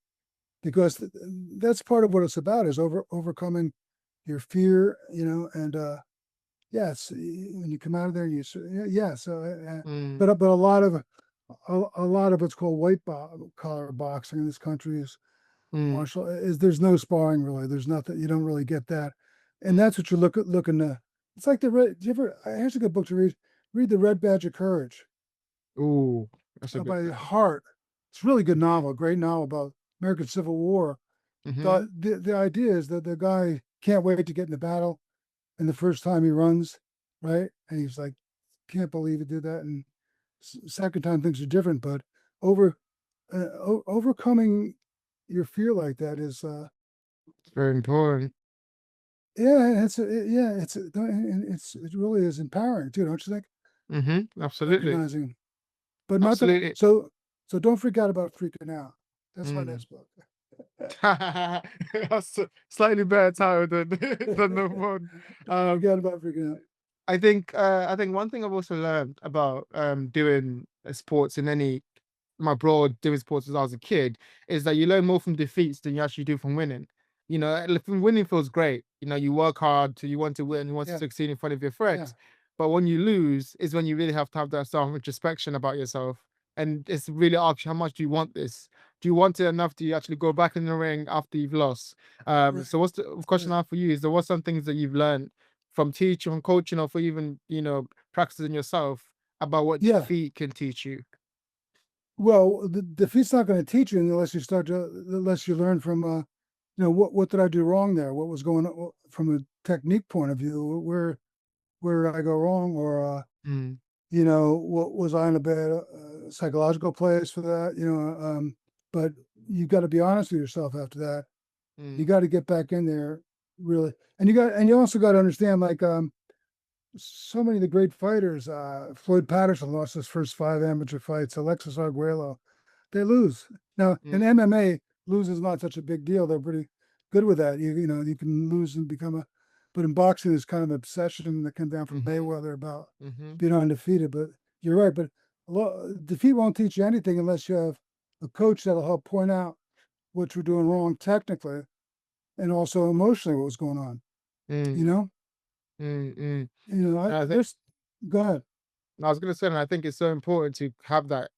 because that's part of what it's about is overcoming your fear, and yes, when you come out of there, yeah. So, mm, but a lot of a lot of what's called collar boxing in this country is mm, martial. There's no sparring really. There's nothing. You don't really get that, and that's what you're looking to. It's like the red. Here's a good book to read. Read the Red Badge of Courage ooh, that's a good by one. Hart. It's a really good novel, great novel about American Civil War. Mm-hmm. The idea is that the guy can't wait to get in the battle, and the first time he runs, right, and he's like, can't believe he did that, and second time things are different, but over overcoming your fear like that is It's very important. yeah, it really is empowering too, don't you think? Mm-hmm. Absolutely. Recognizing, but not that Absolutely. so don't freak out about freaking out. That's my Mm. next book. That's a slightly better title than than the one. Um, Forget about freaking out. I think one thing I've also learned about doing sports in any my broad doing sports as I was a kid is that you learn more from defeats than you actually do from winning. From winning feels great. You work hard to you want to win, you want to Yeah, succeed in front of your yeah, friends. But when you lose is when you really have to have that self introspection about yourself. And it's really ask you, how much do you want this? Do you want it enough? Do you actually go back in the ring after you've lost? Right. So what's the question Right. I have for you is, there was some things that you've learned from teaching, from coaching, or for even, practicing yourself about what Yeah. defeat can teach you? Well, the defeat's not going to teach you unless you learn from, what did I do wrong there? What was going on from a technique point of view? Where did I go wrong? Or, Mm, what was I in a bad psychological place for that? But you got to be honest with yourself after that. You mm, got to get back in there, really, and you also got to understand, like, so many of the great fighters. Floyd Patterson lost his first 5 amateur fights. Alexis Arguello, they lose. Now in mm, MMA, lose is not such a big deal. They're pretty good with that. You can lose and become a, but in boxing, there's kind of obsession that comes down from mhm, Mayweather about mhm, being undefeated. But you're right. But defeat won't teach you anything unless you have a coach that'll help point out what you're doing wrong technically and also emotionally what was going on. You mm, know, mm, mm. I think there's. Go ahead. I was gonna say, and I think it's so important to have that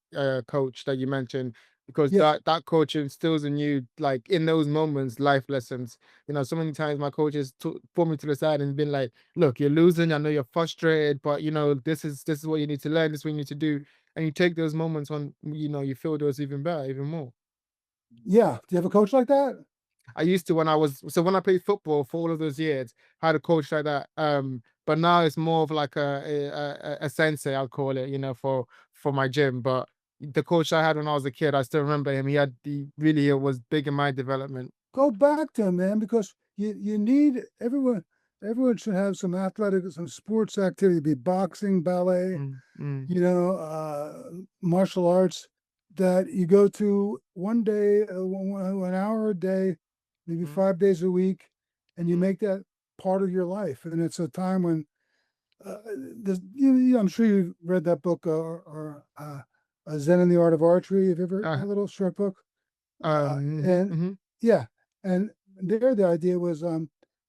coach that you mentioned, because Yeah. that coach instills in you, like in those moments, life lessons. So many times my coaches pulled me to the side and been like, "Look, you're losing. I know you're frustrated, but this is what you need to learn. This is what you need to do." And you take those moments on, you feel those even better, even more. Yeah. Do you have a coach like that? I used to, when I played football for all of those years, I had a coach like that. But now it's more of like a sensei, I'll call it, for my gym. But the coach I had when I was a kid, I still remember him. He really was big in my development. Go back to him, man, because you need everyone should have some athletic, some sports activity, be boxing, ballet, Mm, mm, martial arts that you go to one day, 1 hour a day, maybe mm, 5 days a week, and you mhm, make that part of your life. And it's a time when I'm sure you've read that book, Zen in the Art of Archery. Have you ever uh, that little short book? And mhm, yeah, and there the idea was,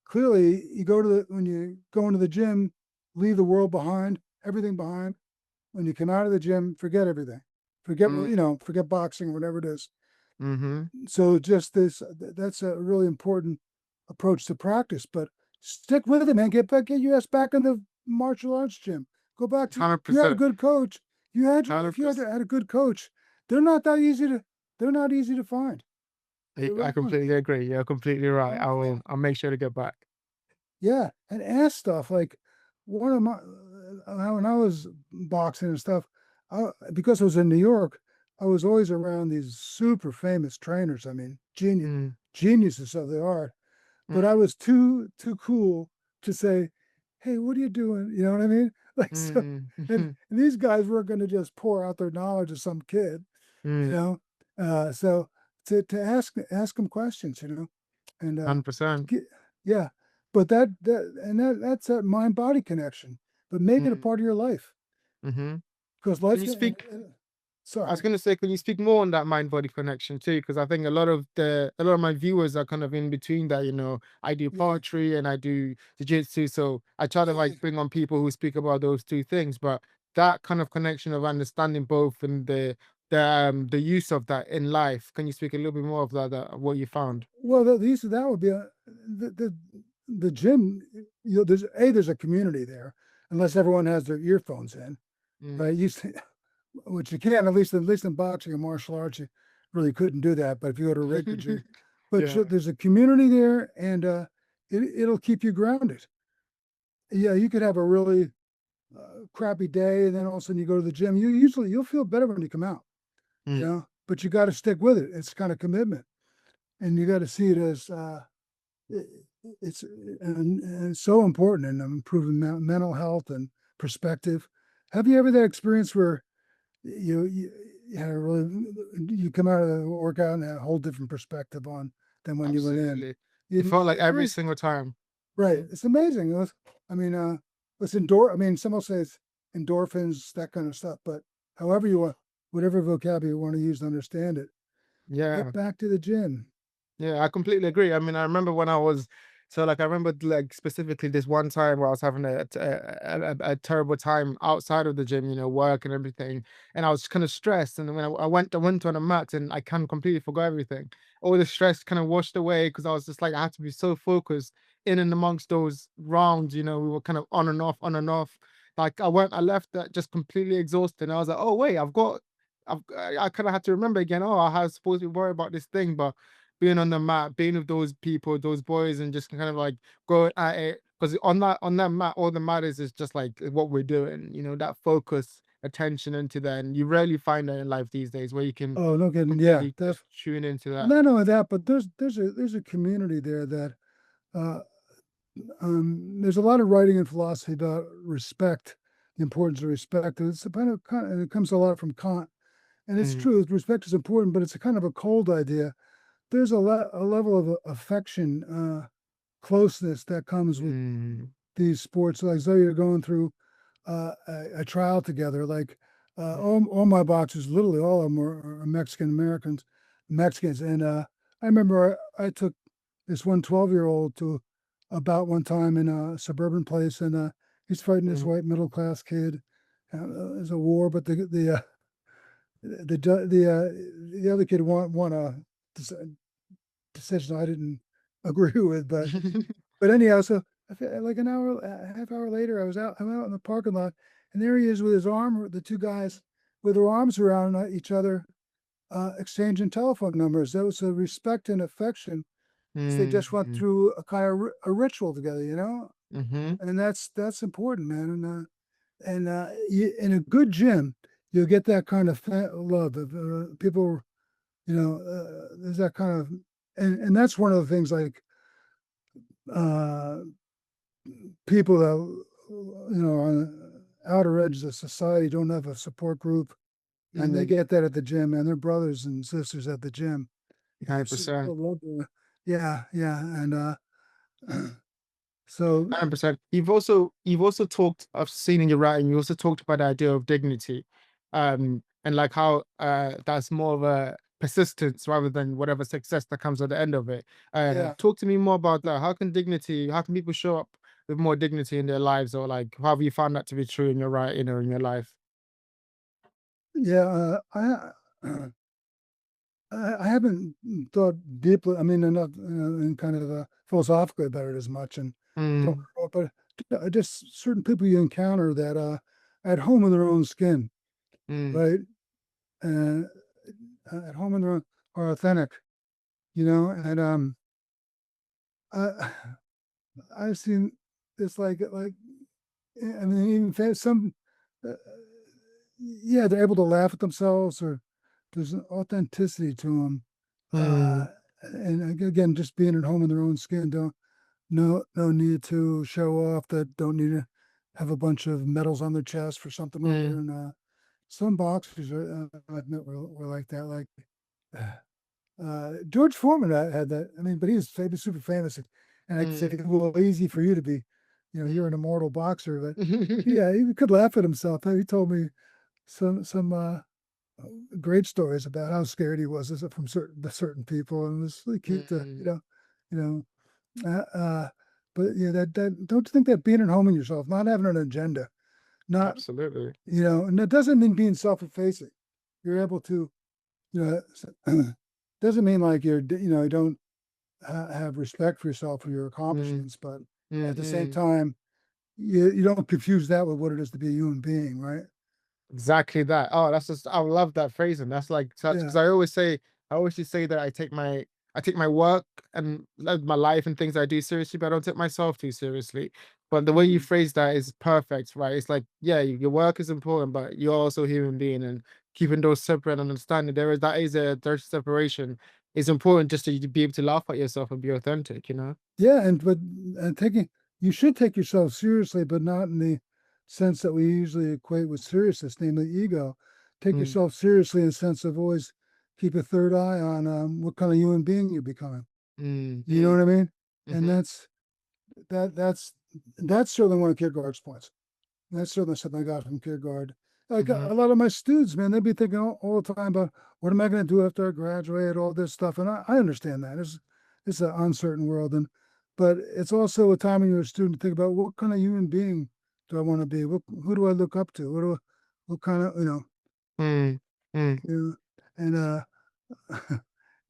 clearly you go to when you go into the gym, leave the world behind, everything behind. When you come out of the gym, forget everything, mm, forget boxing, whatever it is. mhm. So just that's a really important approach to practice. But stick with it, man. Get your ass back in the martial arts gym. Go back to, Hundred if you had a percent, good coach. hundred If you percent. had a good coach, they're not that easy to they're not easy to find. They I really aren't. completely agree. You're completely right. Yeah. I will. I'll make sure to get back. Yeah, and ask stuff like one of my when I was boxing and stuff, because I was in New York, I was always around these super famous trainers. I mean, Mm, geniuses of the art. But I mm, was too cool to say, "Hey, what are you doing?" You know what I mean? Like so, mm, and, mhm, and these guys weren't going to just pour out their knowledge to some kid, you mm, know. So to ask them questions, and 100%. get, yeah. But that's that mind body connection. But make it a Mm, part of your life mhm. because Can life's you gonna. speak I Sorry. was gonna say, can you speak more on that mind body connection too? Because I think a lot of my viewers are kind of in between that. I do Yeah. poetry and I do jiu-jitsu, so I try to like bring on people who speak about those two things. But that kind of connection of understanding both and the use of that in life. Can you speak a little bit more of that what you found? Well, the use of that would be the gym. There's a community there, unless everyone has their earphones in, Mm. right? Which you can at least in boxing and martial arts, you really couldn't do that. But if you go to a regular gym, but Yeah. there's a community there, and it'll keep you grounded. Yeah, you could have a really crappy day, and then all of a sudden you go to the gym. You'll feel better when you come out, Mm. But you got to stick with it. It's kind of commitment, and you got to see it as it, and it's so important in improving mental health and perspective. Have you ever that experience where you had a really you come out of the workout and had a whole different perspective on than when you went in? Absolutely. It You, felt like every every single time. right, Mhm. it's amazing. I mean, I mean, some will say it's endorphins, that kind of stuff, but however you want, whatever vocabulary you want to use to understand it, get Yeah. back to the gym. Yeah, I completely agree. I mean, I remember when I was So like I remember like specifically this one time where I was having a terrible time outside of the gym, you know, work and everything, and I was kind of stressed. And when I went on a mat and I kind of completely forgot everything. All the stress kind of washed away because I was just like I had to be so focused in and amongst those rounds. You know, we were kind of on and off, on and off. Like I left that just completely exhausted. And I was like, oh wait, I kind of had to remember again. Oh, I was supposed to be worried about this thing, but being on the mat, being with those people, those boys, and just kind of like going at it. Because on that mat, all that matters is just like what we're doing. You know, that focus, attention into that, and you rarely find that in life these days, where you can Oh, no kidding. Yeah, completely just tune into that. not only that, but there's a community there that uh, there's a lot of writing in philosophy about respect, the importance of respect. It's a kind of it comes a lot from Kant, and it's Mm, true. Respect is important, but it's a kind of a cold idea. There's a level of affection, closeness that comes with mm, these sports. Like, so you're going through a trial together. Like, all my boxers, literally all of them are Mexican Americans, Mexicans. And I remember I took this 12-year-old to about one time in a suburban place, and he's fighting this mm, white middle class kid. There's a war, but the other kid won a decision I didn't agree with, but anyhow, so like an hour, a half hour later, I'm out in the parking lot, and there he is with the two guys with their arms around each other, exchanging telephone numbers. That was a respect and affection, as they just went mm, through a kind of a ritual together, you know. mm-hmm. And that's important, man. In a good gym, you'll get that kind of love. People, there's that kind of, and that's one of the things, like, uh, people that on the outer edges of society don't have a support group, and they Mm, get that at the gym, and their brothers and sisters at the gym. I 100%. love yeah, yeah, and so 100%. You've also talked, I've seen in your writing, you also talked about the idea of dignity, and like how that's more of a persistence rather than whatever success that comes at the end of it. yeah, Talk to me more about that. How can people show up with more dignity in their lives, or like how have you found that to be true in your writing or in your life? yeah. I haven't thought deeply. I mean, enough in kind of philosophically about it as much, and don't. Mm, But just certain people you encounter that at home in their own skin, mm, right? And at home in their own, are authentic, And I I've seen this, like, I mean, even some, uh, yeah, they're able to laugh at themselves, or there's an authenticity to them. mm, And again, just being at home in their own skin, don't no need to show off, that don't need to have a bunch of medals on their chest for something or other. mm, And some boxers I admit were like that. Like, George Foreman had that. I mean, but he was famous, super famous, and I could say, mm. well, easy for you to be, you're an immortal boxer. But yeah, he could laugh at himself. He told me some great stories about how scared he was from certain people, and it was really cute to, Mm, you know. Uh, but yeah, that don't you think that being at home in yourself, not having an agenda, not, absolutely. and that doesn't mean being self-effacing. You're able to, doesn't mean like you don't have respect for yourself or your Mm, accomplishments, but at the same mm-hmm. time, you don't confuse that with what it is to be a human being, right? Exactly that. Oh, that's just I love that phrasing. That's like such because Yeah. I always just say that I take my work and like, my life and things I do seriously, but I don't take myself too seriously. But the way you Mhm. phrase that is perfect, right? It's like, yeah, your work is important, but you're also a human being and keeping those separate and understanding there's separation is important just to be able to laugh at yourself and be authentic, you know? Yeah, and taking you should take yourself seriously, but not in the sense that we usually equate with seriousness, namely ego. Take Mm, yourself seriously in the sense of always keep a third eye on what kind of human being you're becoming. mm, You know what I mean? And mm-hmm, that that's certainly one of Kierkegaard's points. That's certainly something I got from Kierkegaard. Like mm-hmm, a lot of my students, man, they'd be thinking all the time about what am I going to do after I graduate, all this stuff, and I understand that it's an uncertain world, and but it's also a time when you're a student to think about what kind of human being do I want to be? Who do I look up to? What kind of, Mm, mm, and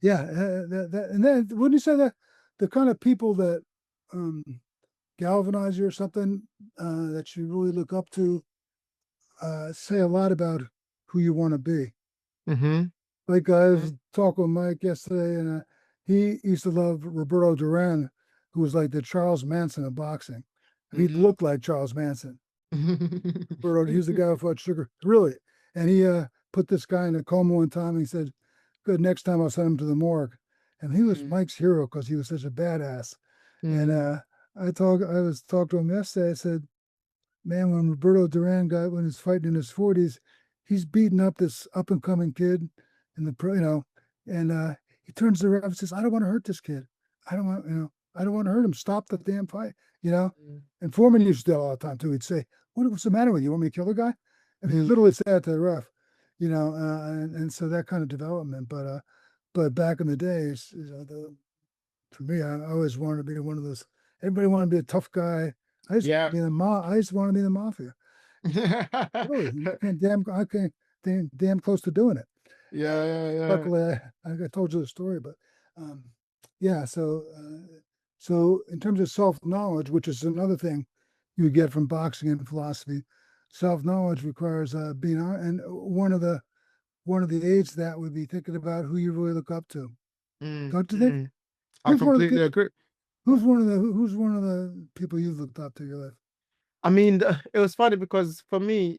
yeah, and then wouldn't you say that the kind of people that um, galvanize you or something that you really look up to say a lot about who you want to be. mm-hmm, Like I mm-hmm, was talking with Mike yesterday, and he used to love Roberto Duran, who was like the Charles Manson of boxing. He mm-hmm. looked like Charles Manson. Roberto, he was the guy who fought Sugar, really. And he put this guy in a coma one time. And he said, "Good, next time I'll send him to the morgue." And he was Mm, Mike's hero because he was such a badass. And mm, I was talking to him yesterday. I said, man, when Roberto Duran got when he's fighting in his 40s, he's beating up this up and coming kid in the and he turns to the ref and says, "I don't want to hurt this kid. I don't want I don't want to hurt him. Stop the damn fight." You know. mm, And Foreman used to do that all the time too. He'd say, what's the matter with you? You want me to kill the guy?" I mean, mm. literally say that to the ref. And so that kind of development. But back in the days, for me, I always wanted to be one of those. Everybody wanted to be a tough guy. Yeah. I just want to be the mafia. Really, I can't damn close to doing it. Yeah, yeah, yeah. Luckily, I told you the story, but um, yeah. So in terms of self knowledge, which is another thing you get from boxing and philosophy, self knowledge requires being on. And one of the aids that would be thinking about who you really look up to. Mm, Don't you think? mm. I Who's one of completely the agree. who's one of the people you've looked up to in your life? I mean, it was funny because for me,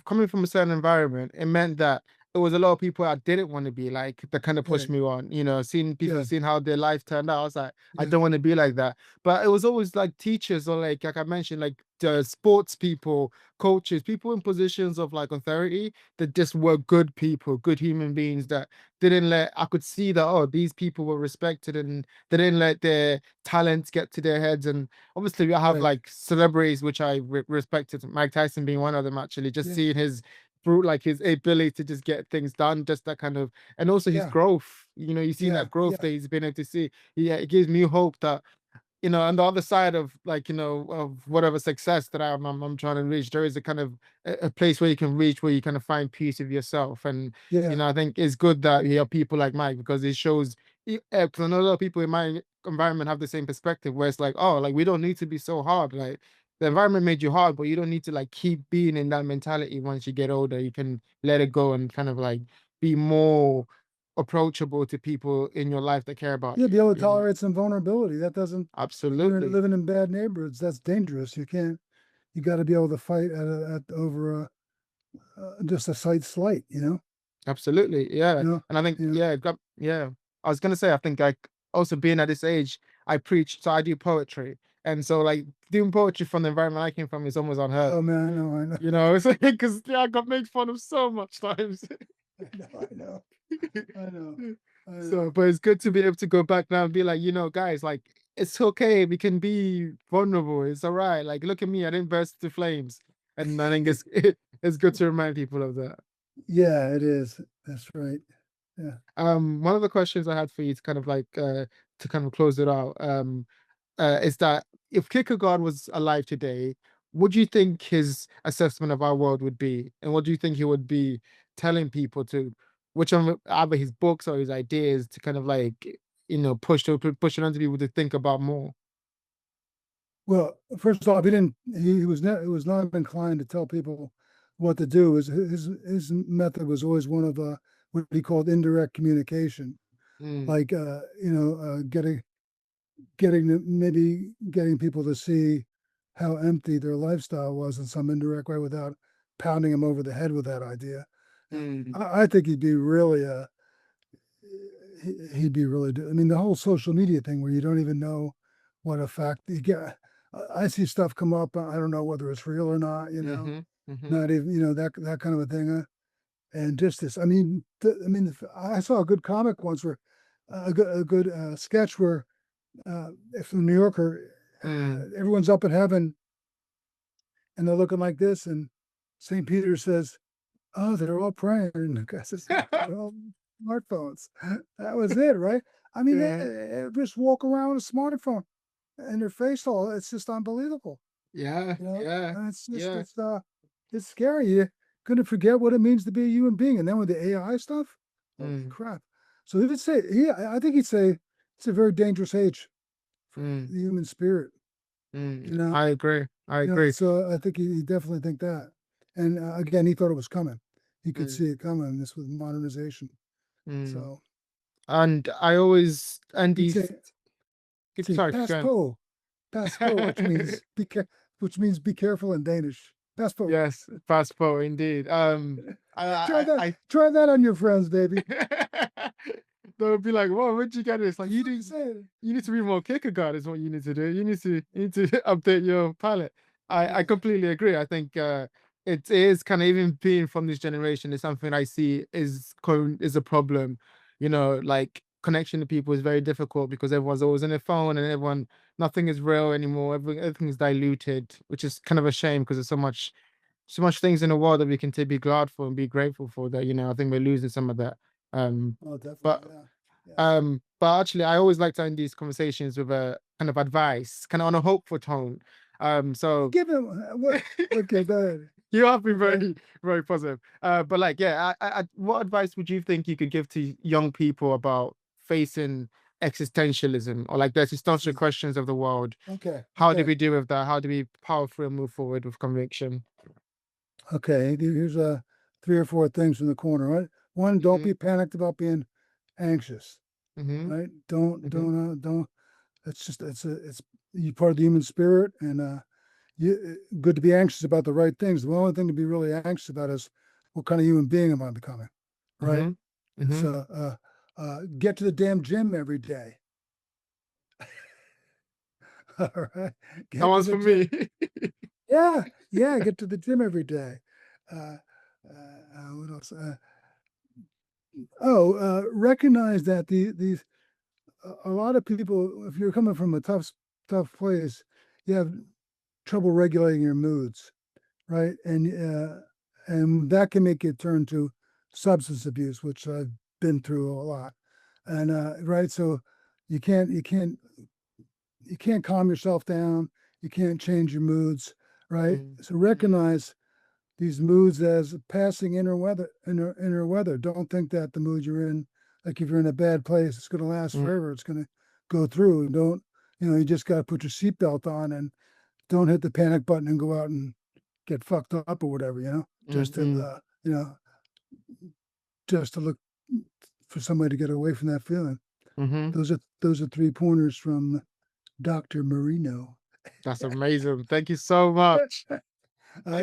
coming from a certain environment, it meant that it was a lot of people I didn't want to be like that kind of pushed Right. me on, seeing people, Yeah. seeing how their life turned out. I was like, I Yeah. don't want to be like that. But it was always like teachers or like I mentioned, like the sports people, coaches, people in positions of like authority that just were good people, good human beings that didn't let, I could see that, oh, these people were respected and they didn't let their talents get to their heads. And obviously, we have Right. like celebrities which I respected, Mike Tyson being one of them. Actually, just Yeah. seeing his brute, like his ability to just get things done, just that kind of, and also his Yeah. growth. You've seen Yeah. that growth Yeah. that he's been able to see. Yeah, it gives me hope that on the other side of like of whatever success that I'm trying to reach, there is a kind of a place where you can reach where you kind of find peace with yourself. And Yeah. I think it's good that you have people like Mike because it shows. Because I know a lot of people in my environment have the same perspective where it's like, oh, like we don't need to be so hard. Like the environment made you hard, but you don't need to like keep being in that mentality. Once you get older, you can let it go and kind of like be more approachable to people in your life that care about Yeah, be able to you. tolerate some vulnerability. That doesn't, if you're Absolutely. living in bad neighborhoods, that's dangerous. You got to be able to fight over just a slight, Absolutely. Yeah. you know, And I think, you know, yeah, yeah. I was gonna say, I think like also being at this age, I preach, so I do poetry. And so like doing poetry from the environment I came from is almost unheard. oh man, I know, It's like because I got made fun of so much times. I know, I know, I know, I So, know. but it's good to be able to go back now and be like, guys, like it's okay. We can be vulnerable. It's all right. Like, look at me. I didn't burst into flames. And I think it's good to remind people of that. Yeah, it is. That's right. Yeah. One of the questions I had for you to kind of like to kind of close it out, is that if Kierkegaard was alive today, what do you think his assessment of our world would be? And what do you think he would be telling people to, which of either his books or his ideas to kind of like, push it onto people to think about more? Well, first off, he was not inclined to tell people what to do. His method was always one of what he called indirect communication, Mm, like maybe getting people to see how empty their lifestyle was in some indirect way without pounding them over the head with that idea. mm, I think he'd be really. I mean, the whole social media thing where you don't even know what effect you get. I see stuff come up. I don't know whether it's real or not. mm-hmm, mm-hmm, Not even that kind of a thing. And just this. I saw a good comic once where a good sketch where from New Yorker, mm. everyone's up in heaven and they're looking like this, and St. Peter says, "Oh, they're all praying." And the guy says, "They're all smartphones." That was it, right? I mean, Yeah. just walk around with a smartphone. and their facial, it's just unbelievable. Yeah, You know, yeah, and it's just yeah. it's scary. You're gonna forget what it means to be a human being, and then with the AI stuff, holy Mm, crap! So he would say, I think he'd say it's a very dangerous age for mm, the human spirit. You know, I agree. I agree. so I think he definitely think that. And again, he thought it was coming. He could Mm, see it coming. This was modernization. mm. So And I always and he'd these say, sorry, go "Paspo, paspo," which on. means which means be careful in Danish. Paspo. Yes, passport indeed. Try that on your friends, baby. They'll be like, "Whoa, where'd you get this?" Like, The fuck is that? you need to read more Kierkegaard. Is what you need to do. You need to update your palette. I Yeah. completely agree. I think it is kind of even being from this generation is something I see is a problem. You know, like connection to people is very difficult because everyone's always on their phone and nothing is real anymore. Everything is diluted, which is kind of a shame because there's so much things in the world that we can be glad for and be grateful for that, I think we're losing some of that. Um, Oh, definitely. but Yeah. Yes. but actually I always like to end these conversations with a kind of advice, kind of on a hopeful tone. So Give him what? Okay, go ahead. you have been Okay. very, very positive. But like, yeah, what advice would you think you could give to young people about facing existentialism or like the existential Jeez. questions of the world? Okay. How do Okay. we deal with that? How do we power through and move forward with conviction? Okay. Here's 3 or 4 things from the corner. Right. One, don't Mm-hmm. be panicked about being anxious. Mm-hmm. Right. Mm-hmm. Don't. It's just it's you part of the human spirit, and good to be anxious about the right things. The only thing to be really anxious about is what kind of human being am I becoming, right? Mm-hmm. Mm-hmm. So get to the damn gym every day. All right, That get to one's the for me. gym. Yeah, yeah, get to the gym every day. Uh, what else? Recognize that these a lot of people, if you're coming from a tough place, you have trouble regulating your moods, right? And that can make it turn to substance abuse, which I've been through a lot. And right, so you can't you can't you can't calm yourself down. You can't change your moods, right? Mm, So mm, recognize these moods as passing inner weather. Don't think that the mood you're in, like if you're in a bad place, it's going to last mm, forever. It's going to go through. Don't, you just got to put your seatbelt on and don't hit the panic button and go out and get fucked up or whatever, mm, mm, you know, just to look for somebody to get away from that feeling. mm-hmm. Those are 3 pointers from Dr. Marino. That's amazing. Thank you so much. Thank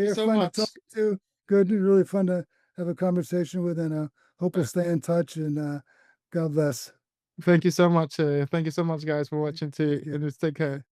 you You're so fun to much. talk to. Good, really fun to have a conversation with, and hope we'll stay in touch. And God bless. Thank you so much. Thank you so much, guys, for Thank watching too. you. And just take care.